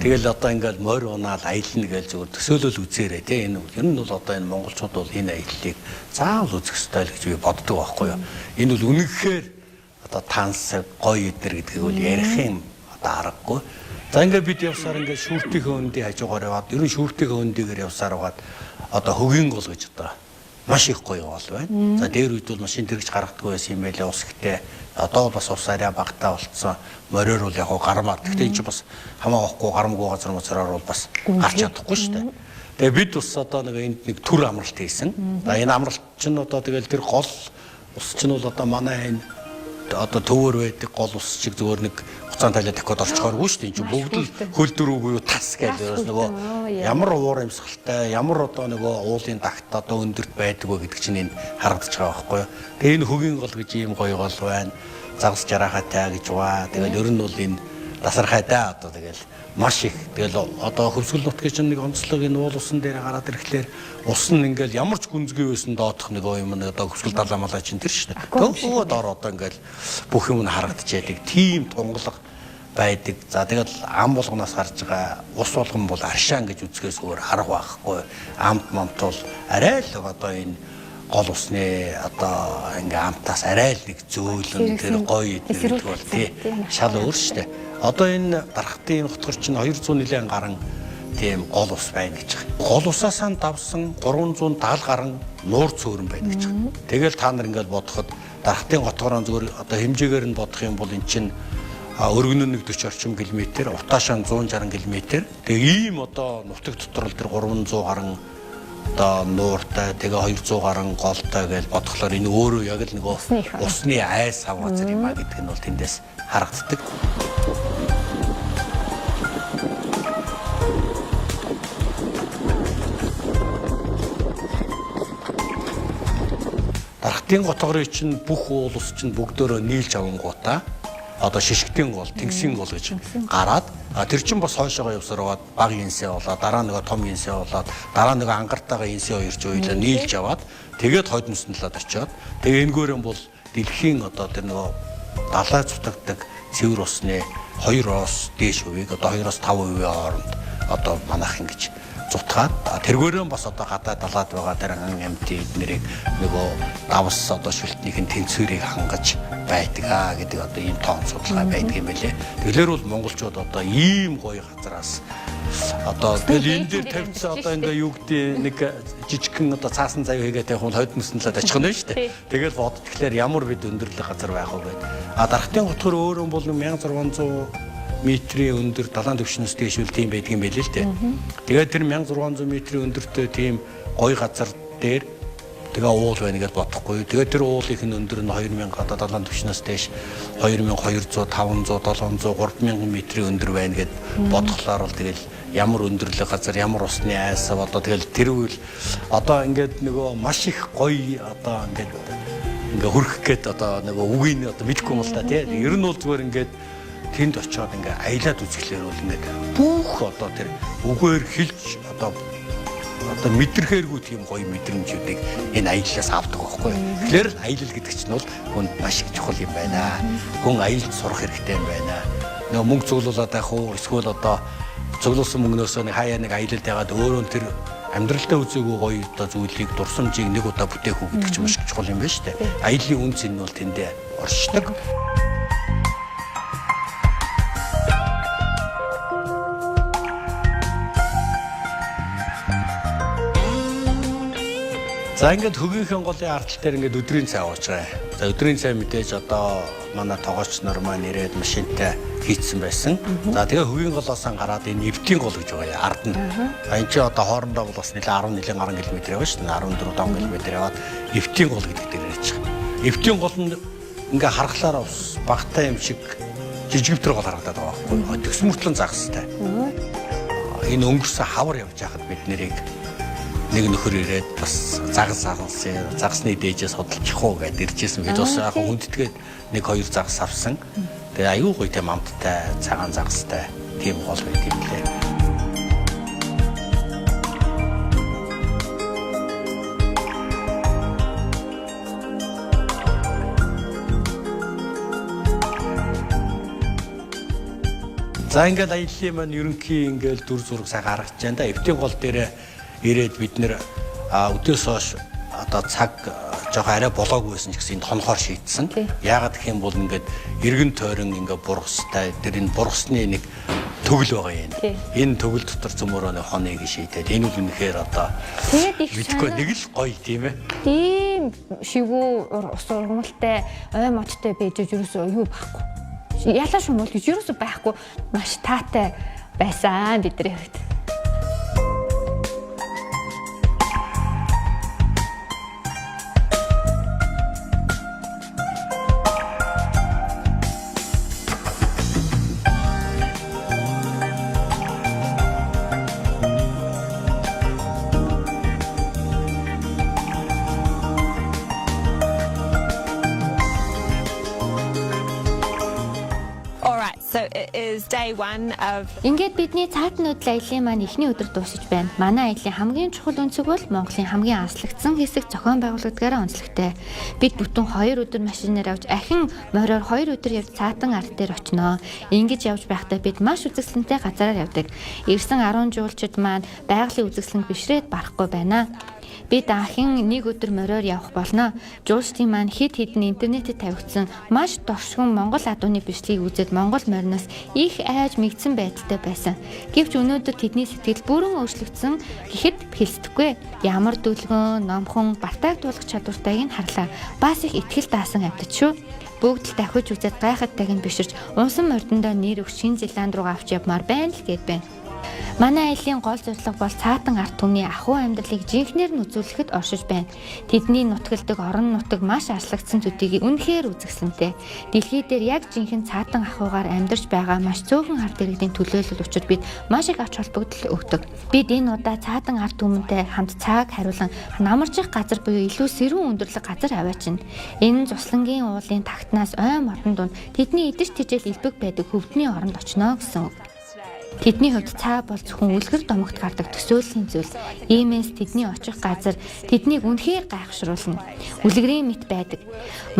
тэгэл одоо ингээл морь унаал аялна гэж зүгээр төсөөлөл үзээрэй те энэ ер нь бол одоо энэ монголчууд бол энэ аяллыг заавал үзэх ёстой л гэж би боддог байхгүй юу. Энэ бол үнэхээр одоо танс гоё эдэр гэдгийг бол ярих юм одоо аргагүй. За ингээд бид явсаар ингээд шүүртийнхээ өндийг хажуугаар яваад ер нь шүүртийнхээ өндийгээр явсаар байгаад одоо хөгийн гол гэж одоо маш их гоё гол байна. За дээр үед бол машин тэрэгч гаргадаггүй байсан юм байлаа ус ихтэй. Одоо бас ус арай багтаа болцсон. Морьор бол яг гармаа. Гэхдээ энэ ч бас хамаагүй гарамгүй газар моцороор бол бас гарч чадахгүй шүү дээ. Тэгээ бид бас одоо нэг энд нэг төр амралт хийсэн. За энэ амралт чинь одоо тэгэл тэр гол ус чинь бол одоо манай энэ одоо төвөр байдаг гол ус шиг зүгээр нэг хуцаан талаа дахиад орчхооргүй шүү дээ. Энэ чинь бүгд л хөл дөрвгүй юу тас гэж нөгөө ямар уур амьсгалтай ямар одоо нөгөө уулын дагт одоо өндөрт байдаг вэ гэдэг чинь энэ харагдаж байгаа байхгүй юу. Тэгээ энэ хөгийн гол гэж ийм гоё гол байна. Загас жарахатай гэж баа. Тэгэл ер нь бол энэ дасархайтай одоо тэгэл маш их тэгэл одоо хөвсгөл нутгийн чинь нэг онцлог энэ уул усан дээр гараад ирэхлээр ус нь ингээл ямар ч гүнзгий байсан доодох нэг юм одоо хөвсгөл далаа малаа чинь тэр шүү дээ. Төгөө дор одоо ингээл бүх юм нь харагдаж яадаг. Тийм тунгалаг байдаг. За тэгэл ам болгоноос гарч байгаа ус болгон бол аршаан гэж үзгээс өөр арга байхгүй. Амт момт бол арай л одоо энэ гол усны одоо ингээ амтаас арай л нэг зөөлөн тэр гоё идэх бол тий шал өөр штэ. Одоо энэ дархтын нутгаар чинь 200 нилийн гарan тийм гол ус байна гэж байгаа. Гол усаасаа давсан 370 гарan нуур цөөрөн байна гэж байгаа. Тэгэл та нар ингээд бодоход дархтын готгороо зүгээр одоо хэмжээгээр нь бодох юм бол эн чинь өргөнөө 40 орчим км, утаашаа 160 км. Тэгээ ийм одоо нутаг дотор л тэр 300 гарan одоо нууртай тэгээ 200 гарan голтой гэж бодглохоор энэ өөрөө яг л нөгөө усны айс ав газар юм а гэдэг нь бол тэндээс харагддаг. Дархтын готгорын чинь бүх уул ус чинь бүгдөө нийлж авангуудаа одоо шишгтийн гол, тэнгисийн гол гэж гараад тэр чинь бас хойшоогоо явсараад баг инсээ болоод дараа нөгөө том инсээ болоод дараа нөгөө ангартайгаа инсээ хоёр ч уйлаа нийлж аваад тэгээд хойдноос нь талаад очиод тэгээ энэгээрэн бол дэлхийн одоо тэр нөгөө далай цутагдаг цэвэр усны 2-оос дээш хувийг одоо 2-оос 5% хооронд одоо манайх ингэж зутгаад тэргээрэн бас одоо гадаа далаад байгаа тэр амтын эднэрийг нөгөө давс одоо шүлтнийхэн тэнцвэрийг хангаж байдаг гэдэг одоо ийм тоон судалгаа байдаг юм байлээ. Тэгэхээр бол монголчууд одоо ийм гоё газараас одоо тэгэл энэ дээр тавьчихсан одоо ингээ юу гэдэг нэг жижигхэн одоо цаасан заяа хийгээд тавих бол хойдноос нь л очих нь шүү дээ. Тэгэл бодд тэгэхээр ямар бид өндөрлөх газар байх вэ гэдэг. Дархтын готгор өөрөө бол 1600 метрийн өндөр далайн түвшнээс дээшвэл тийм байдаг юм байл л дээ. Тэгээд тэр 1600 метрийн өндөртэй тийм гоё газар дээр тэгээ уул байна гэж бодохгүй. Тэгээд тэр уулынх нь өндөр нь 2000 одоо далайн түвшнээс дээш 2200, 500, 700, 3000 метрийн өндөр байна гэд бодглохлоор бол тэгэл ямар өндөрлөг газар, ямар усны айс одоо тэгэл тэр үйл одоо ингээд нөгөө маш их гоё одоо ингээд ингээ хөрөх гээд одоо нөгөө үгийг одоо мэдхгүй юм л та тийм. Ер нь бол зүгээр ингээд тэнд очиод ингээ аялаад үзэхлээр бол ингээ бүх одоо тэр үгээр хэлж одоо мэдрэхээргүй тийм гоё мэдрэмжүүдийг энэ аяллаас авдаг байхгүй. Тэгэхээр аялал гэдэг чинь бол хүн маш их чухал юм байна. Хүн аялалд сурах хэрэгтэй юм байна. Нөгөө мөнгө цуглуулад байх уу эсвэл одоо цуглуулсан мөнгнөөсөө нэг хаяа нэг аялалд ягаад өөрөө тэр амьдралдаа үзээгүй гоё одоо зүйлийг дурсамжийг нэг удаа бүтээх үү гэдэг чинь маш чухал юм байна шүү дээ. Аяллаа үн цэн нь бол тэндээ оршдог. За ингээд хөгийнхэн голын ардтал дээр ингээд өдрийн цай ууж байгаа. За өдрийн цай мэдээж одоо манай тоогоч нар маань ирээд машинтай хийцсэн байсан. За тэгээ хөгийн голоос гараад энэ эвтийн гол гэж байгаа ард нь. Энэ чи одоо хоорондоо бол бас нэлээ 10 нилийн гаруй километр яваа шүү дээ. 14 км яваад эвтийн гол гэдэг дээр ирж байгаа. Эвтийн гол нь ингээ харахлаар бас багтай юм шиг жижигвтер гол харагдаад байгаа байхгүй. Төсмөртлөн загастай. Энэ өнгөрсөн хавар явж байхад бид нэрийг нэг нөхөр ирээд бас загасны дээжээс судалчих уу гэдээ иржсэн. Бид бас яг хүндэтгээд нэг хоёр загас авсан. Тэгээ аюу гоё тийм амттай, цагаан загастай тийм гол байт юм лээ. За ингээд аяллаа маань ерөнхий ингээд дүр зураг сайн гаргаж байна да. Эвтийн гол дээр ирээд бид нэр өдөөс хойш одоо цаг жоохон арай болоогүй байсан ч гэсэн энд хонхоор шийдсэн. Яагаад гэх юм бол ингээд эргэн тойрон ингээд бургастай тэр энэ бургасны нэг төгөл байгаа юм. Энэ төгөл дотор зөмөрөө нэг хоныг шийдээд энэ үл үнэхээр одоо мэдгүй нэг л гоё тийм ээ.
Тийм шивүү ус ургамалтай ой модтой байж ерөөсөө юу байхгүй. Ялаа шумуул гэж ерөөсөө байхгүй маш таатай байсан бидний хувьд.
So it is was day one of
Ингээд бидний цаатан нүүдэл аяллаа маань эхний өдөр дуусаж байна. Манай аяллаа хамгийн чухал өнцөг бол Монголын хамгийн аслагдсан хэсэг зохион байгуулагчдаараа онцлогтой. Бид бүтэн 2 өдөр машинаар авч ахин мориор 2 өдөр явж цаатан ард дээр очиноо. Ингэж явж байхдаа бид маш үзэсгэлэнтэй газараар явдаг. Ирсэн 10 жуулчид маань байгалийн үзэсгэлэнг бишрээд барахгүй байна. Бид анхин нэг өдөр мориор явах болно. Жуулчдын маань хэд хэдэн интернетэд тавигдсан маш доршигон Монгол адууны бичлэгийг үзээд Монгол мориноос их айж мэгдсэн байдалтай байсан. Гэвч өнөөдөр тэдний сэтгэл бүрэн өөрчлөгдсөн гэхэд хэлцдэггүй. Ямар дүлгэн, номхон, бартааг туулах чадвартайг нь харлаа. Бас их ихтгэл даасан амьтад шүү. Бүгд л дахиж үзээд гайхалтай нь биширч унсан мордондоо нэр өгч Шинэ Зеланд руу авч явмаар байна л гэд байна. Манай аяллаа гол зорилго бол цаатан ард түмний ахуй амьдралыг жинхнээр нь үзүүлэхэд оршиж байна. Тэдний нутгалдаг орон нутаг маш аслагдсан төдийг үнэхээр үзэсгэлэнтэй. Дэлхий дээр яг жинхэнэ цаатан ахуйгаар амьдарч байгаа маш цөөхөн ард иргэдийн төлөөлөл учраад бид маш их ач холбогдол өгдөг. Бид энэ удаа цаатан ард түмэнтэй хамт цаг хариулан намарчих газар буюу илүү сэрүүн өндөрлөг газар аваачна. Энэ Зуслангийн уулын тагтнаас ой мордон дунд тэдний идэж тижэл илбэг байдаг хөвдний оронд очино гэсэн үг. Тэдний хувьд цаа бол зөвхөн үлгэр домогт гардаг төсөөллийн зүйл. Иймээс тэдний очих газар тэднийг үнэхээр гайхшруулна. Үлгэрийн мэт байдаг.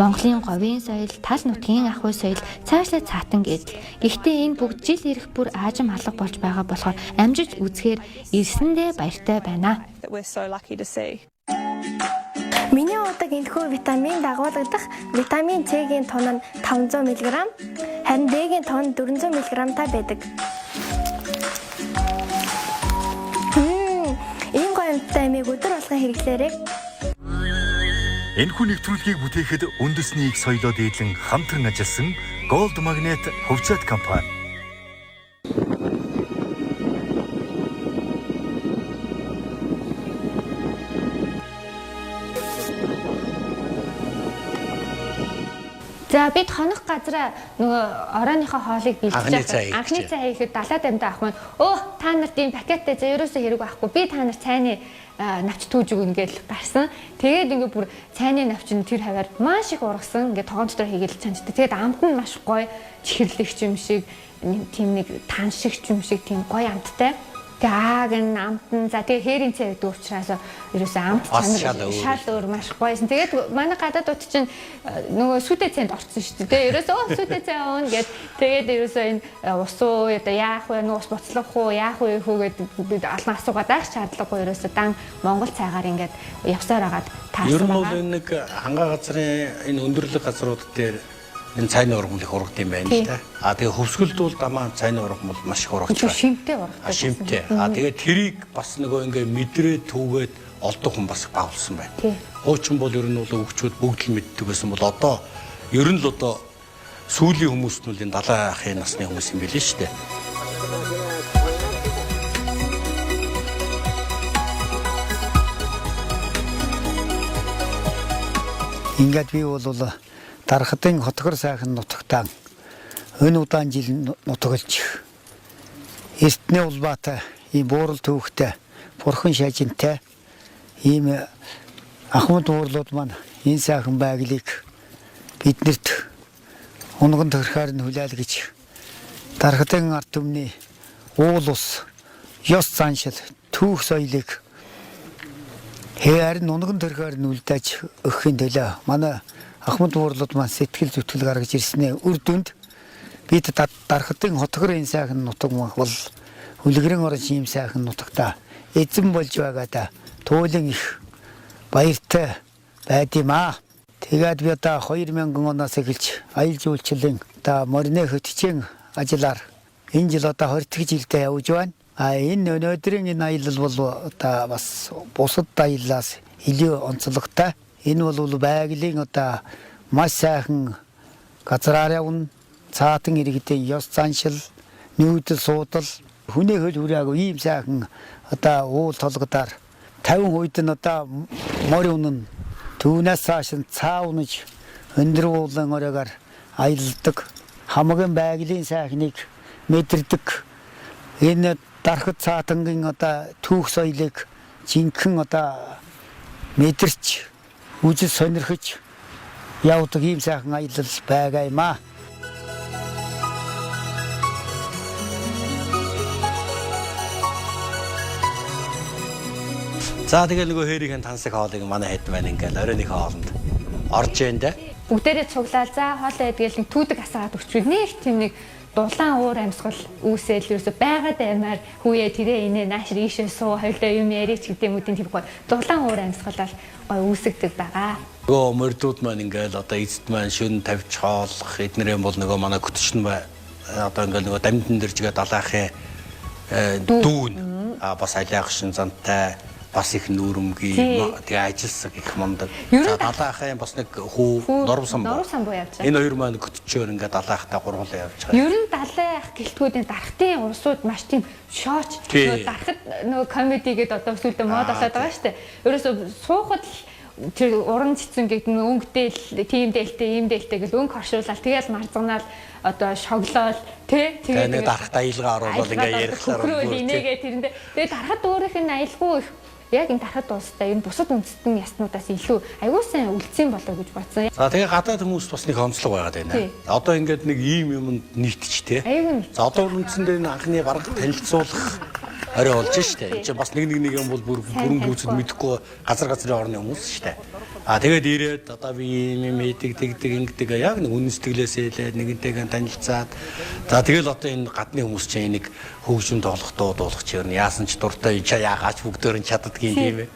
Монголын говийн соёл, тал нутгийн ахуй соёл цаашлаа цаатан гэдэг. Гэхдээ энэ бүгд жил ирэх бүр аажим алга болж байгаа болохоор амжиж үзэхээр ирсэндээ баяртай байна.
that we're so lucky to see.
Миний удаг энэхүү витамин дагуулгадах витамин С-ийн тон нь 500 мг, харин D-ийн тон нь 400 мг та байдаг. Энэ гоё витаминыг өдөр болгон хэрэглээрэй.
Энэхүү нэвтрүүлгийг бүтээхэд үндэсний их соёлоо дээдлэн хамтран ажилласан Gold Magnet хувьцаат компани.
За бид хонох газараа нөгөө оройныхоо хоолыг бэлдэж байгаа. Анхны цай хийхэд далаад амьд авах маань та нарт ийм пакеттэй за ерөөсөө хэрэг байхгүй. Би та нарт цайны навч түүж өгнө гэж гарсан. Тэгээд ингээ бүр цайны навч нь тэр хаваар маш их ургасан. Ингээ тогоон дотор хийгээл чанчдаг. Тэгээд амт нь маш гоё чихэрлэгч юм шиг тийм нэг таншигч юм шиг тийм гоё амттай. Гаагэн амтан за тэгээ хээрийн цай гэдэг учраас ерөөсөө амт чанар шал өөр маш гоёсэн. Тэгээд манай гадаадууд чинь нөгөө сүдэ цайнд орсон шүү дээ. Ерөөсөө сүдэ цай уун гэд тэгээд ерөөсөө энэ ус уу одоо яах вэ? Нуус буцлах уу? Яах вэ хөөгээд бид алан асуугаад байх шаардлагагүй ерөөсөө дан Монгол цайгаар ингээд явсаар агаад таасан.
Ер нь бол энэ нэг хангаа газрын энэ өндөрлөг газрууд дээр энэ цайны ургамал их ургад юм байна л да. Тэгээ хөвсгөлд бол дамаа цайны ургамал маш их ургаж байна.
Шимтэй ургадаг.
Шимтэй. Тэгээ тэрийг бас нөгөө ингээ мэдрээ түүгээд олдох хүн бас бавлсан байна. Хуучин бол ер нь бол өвчүүд бүгд л мэддэг байсан бол одоо ер нь л одоо сүүлийн хүмүүс нь бол энэ 70 ахын насны хүмүүс юм билээ шүү дээ.
Ингээд би бол дарахтын хотгор сайхан нутагтаа энэ удаан жил нутаглж эртний улбаатай ийм буурал төвхтэй бурхан шажинтай ийм ахмад уурлууд маань энэ сайхан байгалыг биднэрт унган төрхөөр нь хүлээлгэж дарахтын ард түмний уул ус ёс заншил түүх соёлыг харин унган төрхөөр нь үлдээж өгөхийн төлөө манай ахмад уурлууд маань сэтгэл зүтгэл гаргаж ирснээр үр дүнд бид дарахтын хотгор энэ сайхан нутаг бол хүлгэрэн орж ийм сайхан нутагта эзэн болж байгаадаа туйлын их баяртай байд юм аа. Тэгээд би одоо 2000 оноос эхэлж аялал жуулчлалын одоо морине хөтчийн ажиллаар энэ жил одоо 20 жилдээ явж байна. Энэ өнөөдрийн энэ аялал бол одоо бас бусад аяллаас илүү онцлогтой. Энэ бол байгалийн одоо маш сайхан газраар явна. Цаатан иргэдийн ёс заншил, нүүдэл суудал, хүний хөл хүрээгүй ийм сайхан одоо уул толгодоор 50% нь одоо морь унан түүнээс цааш цаа унаж өндөр уулын оройгоор аялдаг. Хамгийн байгалийн сайхныг мэдэрдэг. Энэ дарахт цаатангийн одоо түүх соёлыг жинхэнэ одоо мэдэрч үжил сонирхож явдаг ийм сайхан аялал байгаа юм аа.
За тэгэл нөгөө хээрийн тансаг хоолыг манай хэд байна ингээл оройны хоолнд орж जैन дээ.
Бүгдээрээ цуглаа. За хоолоо идгээл нэг түүдэг асаагаад өчвөл нэг тийм нэг дулаан уур амьсгал үүсэл ерөөсө байгаад аймаар хүүе тэрэ инээ наашир ийшээ суу хоёлоо юм яриач гэдэг юм үдийн тийм гой дулаан уур амьсгал гой үүсгдэг байгаа.
Нөгөө мордууд маань ингээл одоо эцэд маань шүн тавьж хооллох эднэрэн бол нөгөө манай көтчн бай одоо ингээл нөгөө дамжин дэржгээ далаахын дүүн бас алиах шин зантай бас их нүүрэмгийн тэгээ ажилсаг их мундаг. За далаахын бас нэг хүү нурвсан буу
явж байгаа.
Энэ хоёр маань көтчөөр ингээд далаахтай гурвуулаа явж байгаа.
Ер нь далаах гэлтгүүдийн дархтын урсууд маш тийм шооч нөгөө дархад нөгөө комеди гэдэг одоо сүлдө мод болоод байгаа шүү дээ. Ерөөсө суухад тэр уран цэцэн гэдэг өнгөдөл тийм дээлтэй ийм дээлтэй гэл өнгө хоршуулаад тэгэл марзганаал одоо шоглоол тэгээ
нэг дархтаа аялгаа оруулаад ингээд ярихлаар
инээгээ тэрэндээ тэгээ дархад өөрийнх нь аялгүй их яг энэ дархад уустай энэ бусад үндэстэн яснуудаас илүү аюул сайн үлдсэн болоо гэж бодсон.
За тэгээ гадаад хүмүүс бас нэг онцлог байгаад байна. Одоо ингээд нэг ийм юмд нийтч те. За одоо үндсэндээ анхны бараг танилцуулах орой болж штэ. Энд чинь бас нэг юм бол бүрэн гүйцэд мэдэхгүй газар орны хүмүүс штэ. Тэгээд ирээд одоо би юм хийдэг ингэдэг яг нэг үнэн сэтгэлээсээ хэлээд нэгэнтэйгээ танилцаад за тэгэл одоо энэ гадны хүмүүс чинь нэг хөгжим тоглох дуулах чинь яасан ч дуртай яагаач бүгдөө нь чаддгийн тийм ээ.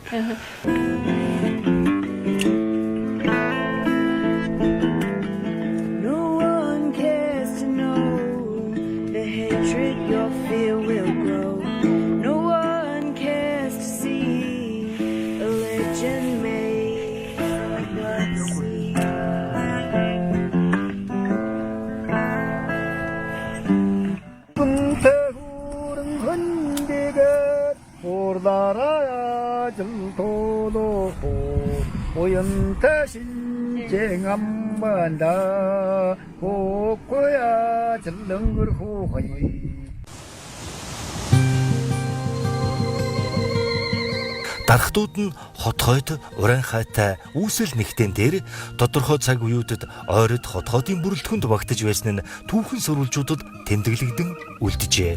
Дархтууд нь хотхойд уран хайтай үүсэл нэгтэн дээр тодорхой цаг үеүүдэд ойрод хотхойдын бүрэлдэхүүнд багтаж байсан нь түүхэн сурвалжуудад тэмдэглэгдэн үлджээ.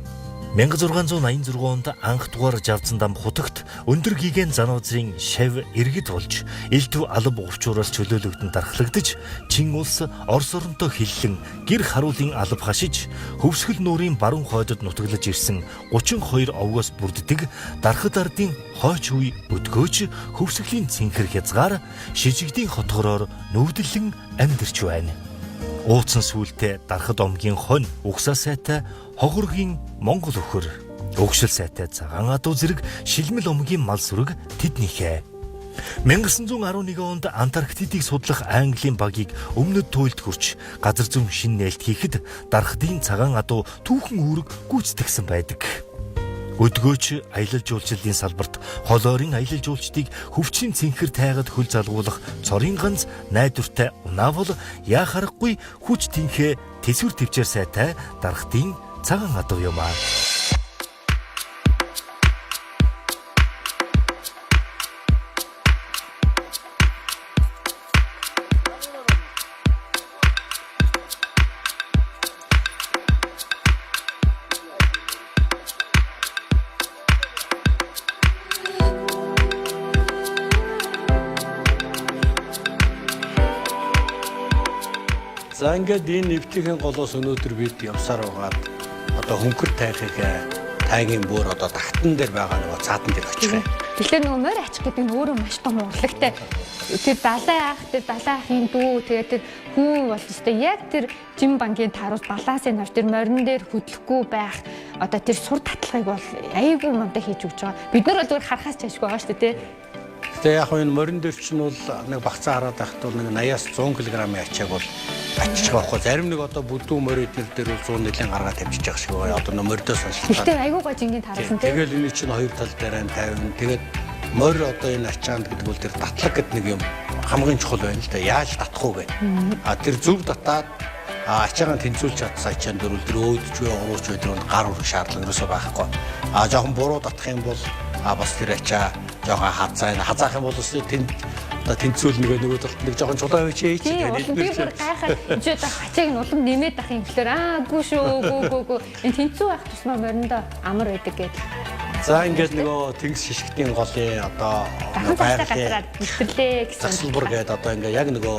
1686 онд анх дугаарж авсан дам хутагт өндөр гигэн зануузрын шав иргэд болж элдв алба өвчуураас чөлөөлөгдөн дархлагдж Чин улс Орос оронтой хиллэн гэр харуулын алба хашиж хөвсгөл нуурын баруун хойдод нутаглаж ирсэн 32 овгоос бүрддэг дархад ардын хойч үе өдгөөж хөвсгөлийн цэнхэр хязгаар шижигдийн хотгороор нүүдэлэн амьдарч байна. Ууцсан сүултээ дархад омгийн хонь угсаа сайтай хогоргийн монгол өхөр өгшил сайтай цагаан адуу зэрэг шилмэл омгийн мал сүрэг тэднийхээ 1911 онд Антарктидыг судлах Английн багийг өмнөд туйлд хүрч газар зүйн шин нээлт хийхэд дархадын цагаан адуу түүхэн үүрэг гүйцэтгсэн байдаг. Өдгөөч аялал жуулчлалын салбарт холойрын аялал жуулчдыг хөвчийн цэнхэр тайгаад хөл залгуулах цорын ганц найдвартай унаавал яа харахгүй хүч тэнхээ тэсвэр төвчээр сайтай дархтын цагаан адуу юм аа.
За ингээд энэ нэвтгийн голоос өнөөдөр бид явсаар байгаад одоо хөнгөр тайхыг тайгийн бүр одоо тагтан дээр байгаа нөгөө цаадан дээр очих юм.
Тэгэхээр нөгөө морь ачих гэдэг нь өөрөө маш том урлагтай. Тэр далайн дүү тэгээд тэр хүн бол өстой яг тэр жим банкын таруус балаасын нор тэр морин дээр хөдлөхгүй байх одоо тэр сур татлагыг бол аяйгүй мундаг хийж өгч байгаа. Бид нар бол зүгээр харахаас чашгүй байгаа шүү дээ.
Тэгээ яг энэ морин дээр чинь бол нэг багцаа хараад байхад бол нэг 80-аас 100 кг-ийн ачааг бол ачиж байгаа байхгүй. Зарим нэг одоо бүдүүн морь эднэр дээр бол 100 нэлийн гаргаад тавьчих байгаа шиг байна. Одоо морьдоос сонслоо.
Гэтэ аяйгүй гоо жингийн таруулсан тийм.
Тэгэл энэ чинь хоёр тал дээр нь 50. Тэгээд морь одоо энэ ачаанд гэдэг бол тэр татлаг гэдэг нэг юм хамгийн чухал байна л да. Яаж татах уу гэх. Тэр зөв татаад ачаагаа тэнцүүлж чадсан ачаанд дөрвөл тэр өөдөж бай урууч бай тэр гар урах шаардлага ерөөсөө байхгүй. Жоохон буруу татах юм бол бас тэр ачаа жоохон хазаах юм бол тэнцүүл нөгөө талд нэг жоохон чулаа өчөөч
тэгээд би бүр гайхаад жишээд хачааг нь улам нэмээд ах юм гэхээр гүү шүү гүү энэ тэнцүү байх тусмаа мориндоо амар байдаг гэдэг.
За ингээд нөгөө тэнгис шишгтийн голын одоо
Дахин газраар нэвтрлээ гэсэн.
засалбар гэдэг одоо ингээд яг нөгөө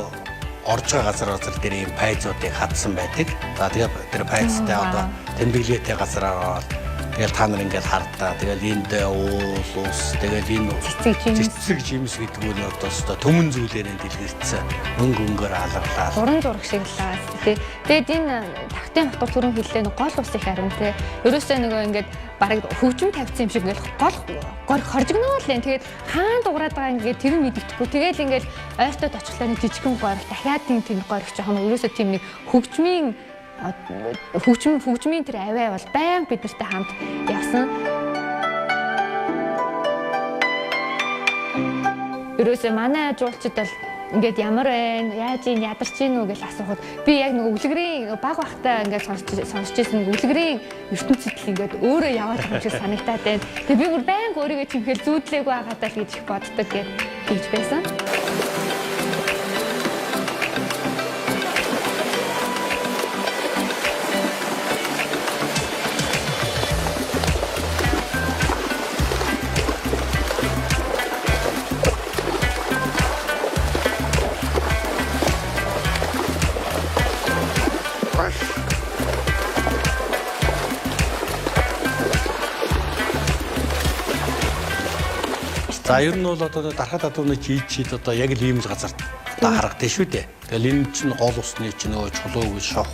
орж байгаа газар дээр ийм пайзуудыг хадсан байдаг. За тэгээд тэр пайзтай одоо тэмдэглэтэй газараа тэгэл та нар ингээд хардаа. Тэгэл энд уулус тэгэл энэ цэцэг жимс гэдэг нь одоо төмөн зүйлээр дэлгэрсэн. Өнгөөр алгалаа.
Уран зураг шиг л байгаа. Тэгээд энэ тавтын хотор түрүүн хэллээ нэг гол ус их харин те. Ерөөсөө нөгөө ингээд бараг хөгжим тавьсан юм шиг ингээд гол хоржигноо л юм. Тэгээд хаан дуурайд байгаа ингээд тэр нь мэддэхгүй. Тэгэл ингээд ойртоод очихлаа нэг жижигхэн гойр дахиад тийм гойрч байгаа юм. Ерөөсөө тийм нэг хөгжмийн тэр аваа бол баян бид нартай хамт явсан. Ерөөсөө манай жуулчид бол ингээд ямар байна, яаж ийн ядарч ийн үү гэж асуухад би яг нэг үлгэрийн баг бахтай ингээд сонсч ирсэн үлгэрийн ертөнцид л ингээд өөрөө яваад байгаа юм шиг санагтаад байна. Тэгээ би бүр байнга өөрийгөө чимхэл зүүдлээгүй байгаадаа л гэж их боддог гэж байсан.
За ер нь бол одоо дарахад адууны чийд одоо яг л ийм л газар та харагдсан шүү дээ. Тэгэл энэ чинь гол усны чинь нөгөө чулуу шох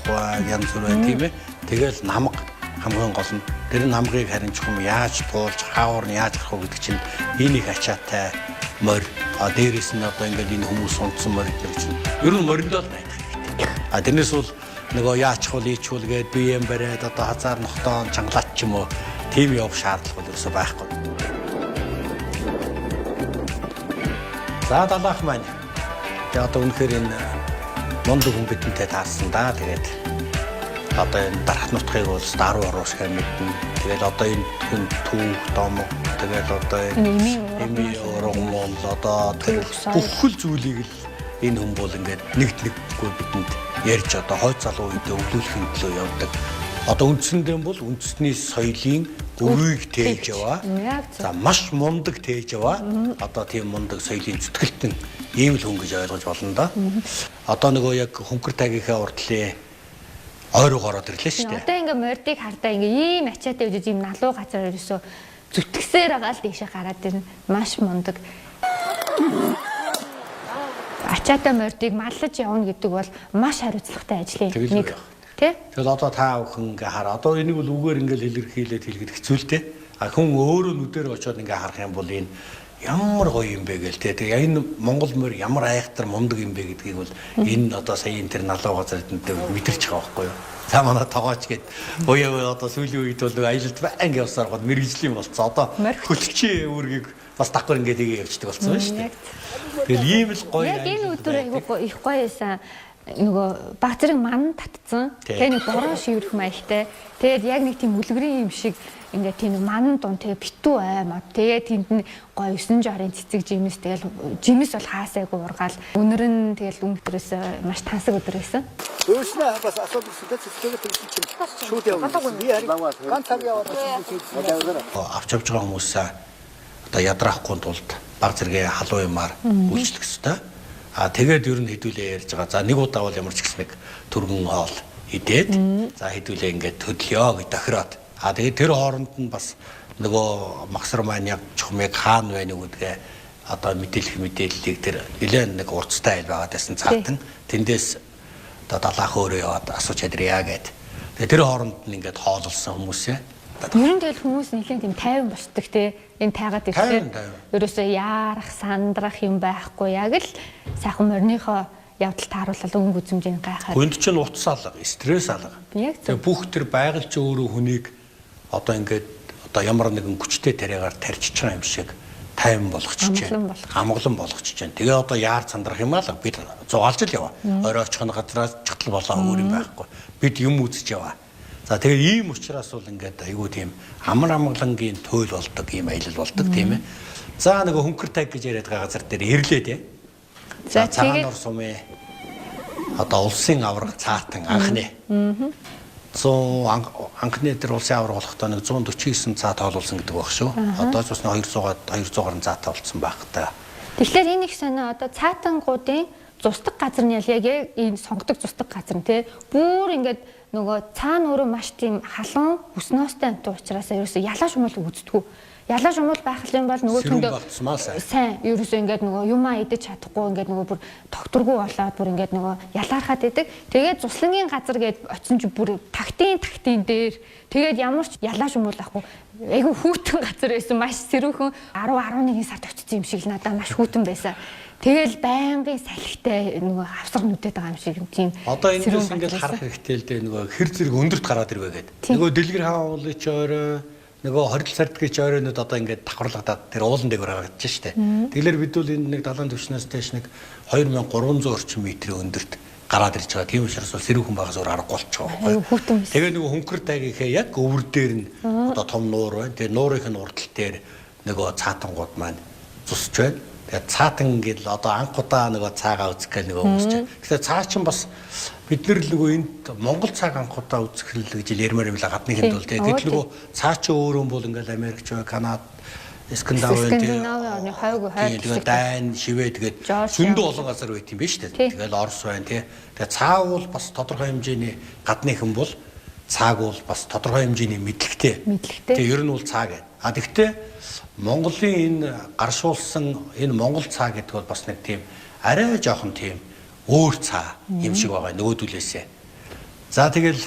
янз бүр байна тийм ээ. Тэгэл намг хамгийн гол нь тэр намгыг харин чухам яаж туулж хаавар нь яаж гарах вэ гэдэг чинь энэ их ачаатай морь. А дээрээс нь одоо ингээд энэ хүмүүс унтсан морь гэдэг чинь ер нь мориндоо л байх хэрэгтэй. А тэрнээс бол нөгөө яачхул ийчхул гээд биеэм бариад одоо хазаар нохтоон чангалаач ч юм уу тийм явах шаардлага бол ерөөсөй байхгүй. За далаах маань. Тэгээ одоо үнэхээр энэ мундаг хүн бидэнтэй таарсан да. Тэгээд одоо энэ дарах нутгийг бол 10 оруу шиг мэднэ. Тэгээд одоо энэ хүн түүх дом тэгээд одоо эми ургамал одоо бүх зүйлийг л энэ хүн бол ингээд нэггүй бидэнд ярьж одоо хойд залуу үедээ өвлүүлэхийн төлөө явдаг. Одоо үндсэндээ бол үндэсний соёлын өвийг тээж яваа. За маш мундаг тээж яваа. Одоо тийм мундаг соёлын зүтгэлтэн ийм л хүн гэж ойлгож болно да. Одоо нөгөө яг хөнгөр тагийнхаа урдлын ойроо ороод ирлээ шүү дээ.
Одоо ингээ мордыг хардаа ингээ ийм ачаатай үжиж ийм налуу газар ерөөсөө зүтгэсээр байгаа л дээшээ гараад ирнэ. Маш мундаг. Ачаатай мордыг маллаж явна гэдэг бол маш хариуцлагатай ажлын нэг.
Тэгэл одоо та бүхэн ингээ хараа. Одоо энийг бол үгээр ингээл илэрхийлээд хэлгээд хэцүү л дээ. А хүн өөрөө нүдээр очиод ингээ харах юм бол энэ ямар гоё юм бэ гээл те. Тэгээ энэ Монгол морь ямар айхтар мундаг юм бэ гэдгийг бол энэ одоо сая энэ тэр налуу газар дээр мэдэрч байгаа байхгүй юу. За манай тогооч гээд буяа одоо сүүлийн үед бол нэг аялалд байнга явсаар гол мэрэгжлийн болцсон. Одоо хөлчийн үүргийг бас давхар ингээ тэгээ явждаг болсон байна шүү дээ. Тэгэл ийм л гоё.
Яг энэ өдөр их гоё байсан. Нөгөө баг зэрэг ман татцсан. Тэгээ нэг бороо шивэрх маягтай. Тэгээд яг нэг тийм үлгэрийн юм шиг ингээд тийм ман дунд тэгээ битүү аймаа. Тэгээд тэнд нь гоё 9 жорын цэцэг жимс тэгэл жимс бол хаасайгүй ургаал. Өнөр нь тэгэл өнгөтрөөс маш тансаг өдөр байсан.
Өөрснөө бас асуудал сүдэ цэцэгээ тэгсэн чинь шууд явна. Би харин ганцаар яваад
авч явж байгаа хүмүүсээ одоо ядраахгүй тулд баг зэрэг халуун юмар үйлчлэх ёстой. А тэгээд ер нь хэдүүлээ ярьж байгаа. За нэг удаа бол ямар ч гэсэн нэг түргэн хоол идээд за хэдүүлээ ингээд төдлөё гэж тохироод. А тэгээд тэр хооронд нь бас нөгөө магсар маань яг чухмыг хаана байна гэдгээ одоо мэдээллийг тэр нэлээд нэг уртастай айл байгаад байсан цаатан тэндээс одоо далаах өөрөө яваад асууж ядраа гэд. Тэгээд тэр хооронд нь ингээд хооллсон хүмүүсээ.
Ер нь тэгэл хүмүүс нэлээд тийм тайван болцдог те. Энэ тайгаад ирэхээр ерөөсөө яарах, сандрах юм байхгүй. Яг л сайхан морныхоо явдал тааруулал өнгө үзмжийн гайхаад.
Хүнд чинь утас алга, стресс алга. Тэгээ бүх тэр байгаль чи өөрөө хүнийг одоо ингээд одоо ямар нэгэн хүчтэй тариагаар тарьчих байгаа юм шиг тайван болгочихж байна. Амгалан болгочихж байна. Тэгээ одоо яар сандрах юм аа бид зугаалж л яваа. Орой очихны газраас чигтал болоо өөр юм байхгүй. Бид юм үзэж яваа. За тэгээ ийм учраас бол ингээд айгүй тийм амар амгалангийн туйл болдог ийм аялал болдог тийм ээ. За нөгөө хөнгөр таг гэж яриад байгаа газар дээр ирлээ тий. За цагаан ор сумын одоо улсын авраг цаатан анхны. анхны дээр улсын аварга болохдоо нэг 149 цаа тоолуулсан гэдэг баг шүү. Одоо ч бас 200 гаруй цаатай болсон байх та.
Тэгэхээр энэ их сонио одоо цаатангуудын зустаг газар нь яг энэ сонгодог зустаг газар нь тий бүр ингээд нөгөө цаана өөрөө маш тийм халуун өснөөстэй амт учраас ерөөсөө ялаа шумуул үздэггүй. Ялаа шумуул байх юм бол нөгөө төндөө сайн ерөөсөө ингээд нөгөө юмаа идэж чадахгүй ингээд нөгөө бүр докторгүй болоод бүр ингээд нөгөө ялаархаад идэг. Тэгээд цуслангийн газар гээд очсон чи бүр тактийн дээр тэгээд ямар ч ялаа шумуул ахгүй. Айгу хүүтэн газар байсан маш сэрүүхэн 10-11 сард очсон юм шиг л надад маш хүүтэн байсан. Тэгэл байнгын салхитай нөгөө авсар нүдэд байгаа юм шиг юм тийм.
Одоо энэс ингээд харах хэрэгтэй л дээ нөгөө хэр зэрэг өндөрт гараад ирвэ гэдэг. Нөгөө дэлгэр хаан уулыч орой нөгөө хорил сардгич оройнууд одоо ингээд давхарлагдаад тэр уулан дээгүүр харагдаж штэ. Тэгэлэр бид бол энэ нэг далайн түвшнээс дэш нэг 2300 орчим метрийн өндөрт гараад ирж байгаа. Тийм учраас сэрүүхэн байгаас өөр аргагүй болчихоо байхгүй. Тэгээ нөгөө хөнгөр тагийнхээ яг өвөр дээр нь одоо том нуур байна. Тэгээ нуурын урдтал дээр нөгөө цаатангууд маань цусч байна. Тэгээ цаатан гэл одоо анхудаа нөгөө цаагаа үзэх гэх нөгөө хүмүүс чинь. Тэгэхээр цаа чинь бас бид нар л нөгөө энд Монгол цаг анхудаа үзэх л гэж ярмаар байла гадны хэнд бол тэгээ гэтэл нөгөө цаа чи өөрөө бол ингээл Америкч бай, Канада, Скандинавын хойг тэгээ Дайн, Швед тэгээд зөндөө олон газар байт юм биш үү? Тэгэл Орос байна тий. Тэгээ цаа бол бас тодорхой хэмжээний гадныхан бол цааг бол бас тодорхой хэмжээний мэдлэгтэй. Тэгээ ер нь бол цаа гэдэг. А тэгтээ Монголын энэ гаршуулсан энэ Монгол цаа гэдэг бол бас нэг тийм арай жоохон тийм өөр цаа юм шиг байгаа нөгөөдүүлээсээ. За тэгэл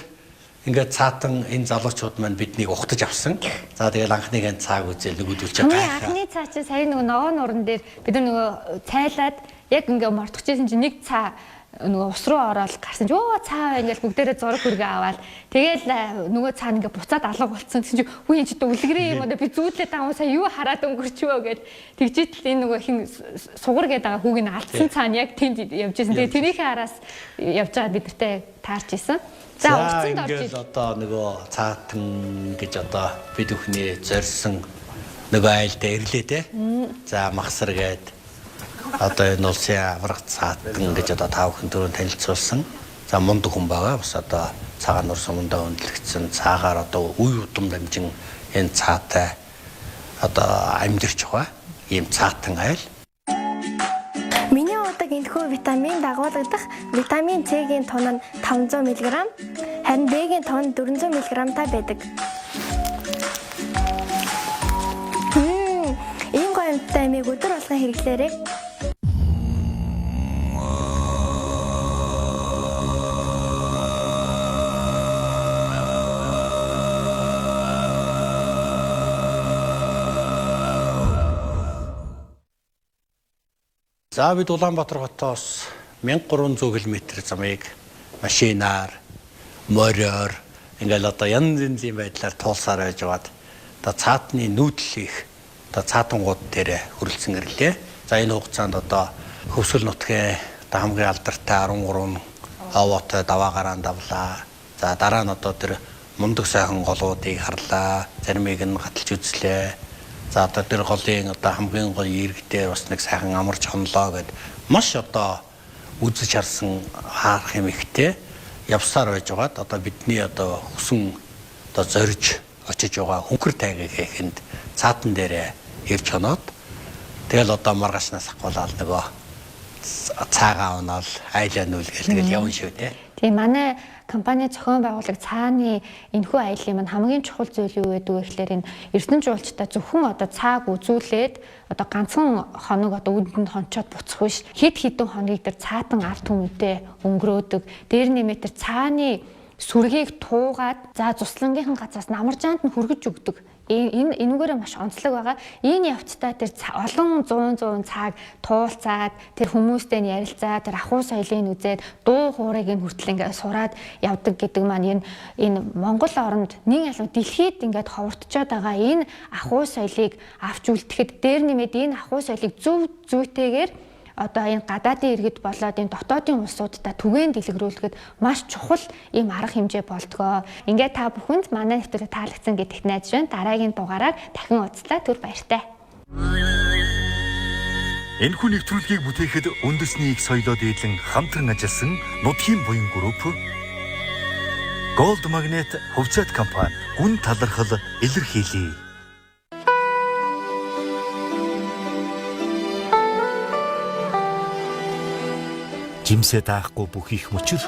ингээд цаатан энэ залуучууд маань биднийг ухтаж авсан. За тэгэл анхныг энэ цааг үзэл нөгөөдүүлж байгаа.
Анхны цаа чи сая нөгөө нууран дээр бид нөгөө цайлаад яг ингээд мортгочсэн чинь нэг цаа нөгөө ус руу ороод гарсан чи өө цаа байна гэж бүгдээрээ зураг хүргээ аваад тэгэл нөгөө цаа ингээ буцаад алга болцсон гэсэн чи үгүй энэ ч үлгэрээ юм одоо би зүүдлээд байгаа сая юу хараад өнгөрчвөө гэд тэгжээтэл энэ нөгөө хин сугар гээд байгаа хүүг нь алдсан цаана яг тэнд явж исэн. Тэгээ тэрийнхээ араас явж байгаа бидэртэй таарч исэн. За уцанд орж ил
одоо нөгөө цаатан гэж одоо бид бүхний зорьсон нөгөө айлдаа ирлээ те. За махсар гээд одоо энэ улсын аврах цаатан гэж одоо тав хүн төрөнд танилцуулсан. За мундаг хүн байгаа. Бас одоо цагаан нур сумандаа өндлөгдсөн цаагаар одоо үе удам дамжин энэ цаатай одоо амьдэрч байгаа. Ийм цаатан айл.
Миний удаг энэхүү витамин дагуулгадах витамин С-ийн тон нь 500 мг, харин Б-ийн тон 400 мг та байдаг. Энэ гоё витаминыг өдөр болгон хэрэглээрэй.
За бид Улаанбаатар хотоос 1300 км замыг машинаар, мориор ингээл одоо янз янзын байдлаар туулсаар байж байгаад одоо цаатны нүүдлэх одоо цаатангууд дээр хөрөлцөн ирлээ. За энэ хугацаанд одоо хөвсгөл нутгийн одоо хамгийн алдартай 13 овоотой даваагараа давлаа. За дараа нь одоо тэр мундаг сайхан голуудыг харлаа. Заримыг нь гаталж үзлээ. За одоо тэр голын одоо хамгийн гоё иргэдээр бас нэг сайхан амарч хонлоо гэд маш одоо үзэж харсан харах юм ихтэй явсаар байж байгаад одоо бидний одоо хүсэн одоо зорж очиж байгаа хөнгөр тайгийнхээнд цаатан дээрээ ирж хоноод тэгэл одоо маргаашнаас ахвалаад нөгөө цаагаа унаал айлаа нүл гэл тэгэл явна шүү дээ.
Тийм манай компани зохион байгуулаг цааны энэхүү аяллаа маань хамгийн чухал зүйл юу гэдэг вэ гэхээр энэ эрдэнэ жуулчдаа зөвхөн одоо цааг үзүүлээд одоо ганцхан хоног одоо үүдэнд хончоод буцах биш хэд хэдэн хоногийг дээр цаатан ард түмэдээ өнгөрөөдөг. Дээр нэмээд тэр цааны сүргийг туугаад за цуслангийнхан газраас намаржаанд нь хүргэж өгдөг. Энүүгээрээ маш онцлог байгаа. Энэ явцдаа тэр олон 100 цаг туулцаад тэр хүмүүстэй нь ярилцаад тэр ахуй соёлыг үзээд дуу хуурыг нь хүртэл ингээд сураад явдаг гэдэг маань энэ Монгол оронд нэг ялуу дэлхийд ингээд ховортчоод байгаа энэ ахуй соёлыг авч үлдэхэд дээр нэмээд энэ ахуй соёлыг зөв зүйтэйгээр одоо энэ гадаадын иргэд болоод энэ дотоодын улсуудтай түгээн дэлгэрүүлэхэд маш чухал ийм арга хэмжээ болдгоо. Ингээд та бүхэнд манай нэвтрүүлэг таалагдсан гэдэгт найдаж байна. Дараагийн дугаараар дахин уулзлаа. Түр баяртай.
Энэхүү нэвтрүүлгийг бүтээхэд үндэсний их соёлоо дээдлэн хамтран ажилласан Нутгийн буян групп, Gold Magnet хувьцаат компани гүн талархал илэрхийлье. Жимсээ даахгүй бүх их мөчр,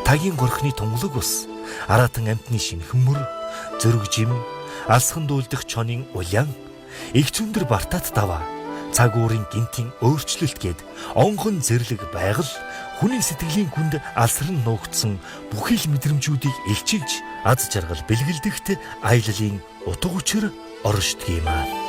тагийн горхны тунгалаг ус, аратан амтны шинхэн мөр, зөрөг жим, алсхан дүүлдэх чонын улян, их зүндэр бартат даваа, цаг уурын гинтийн өөрчлөлт гээд онгон зэрлэг байгаль, хүний сэтгэлийн хүнд алсран нуугдсан бүхий л мэдрэмжүүдийг илчилж, аз жаргал бэлгэлдэгт аяллалын утга учир оршдог юм аа.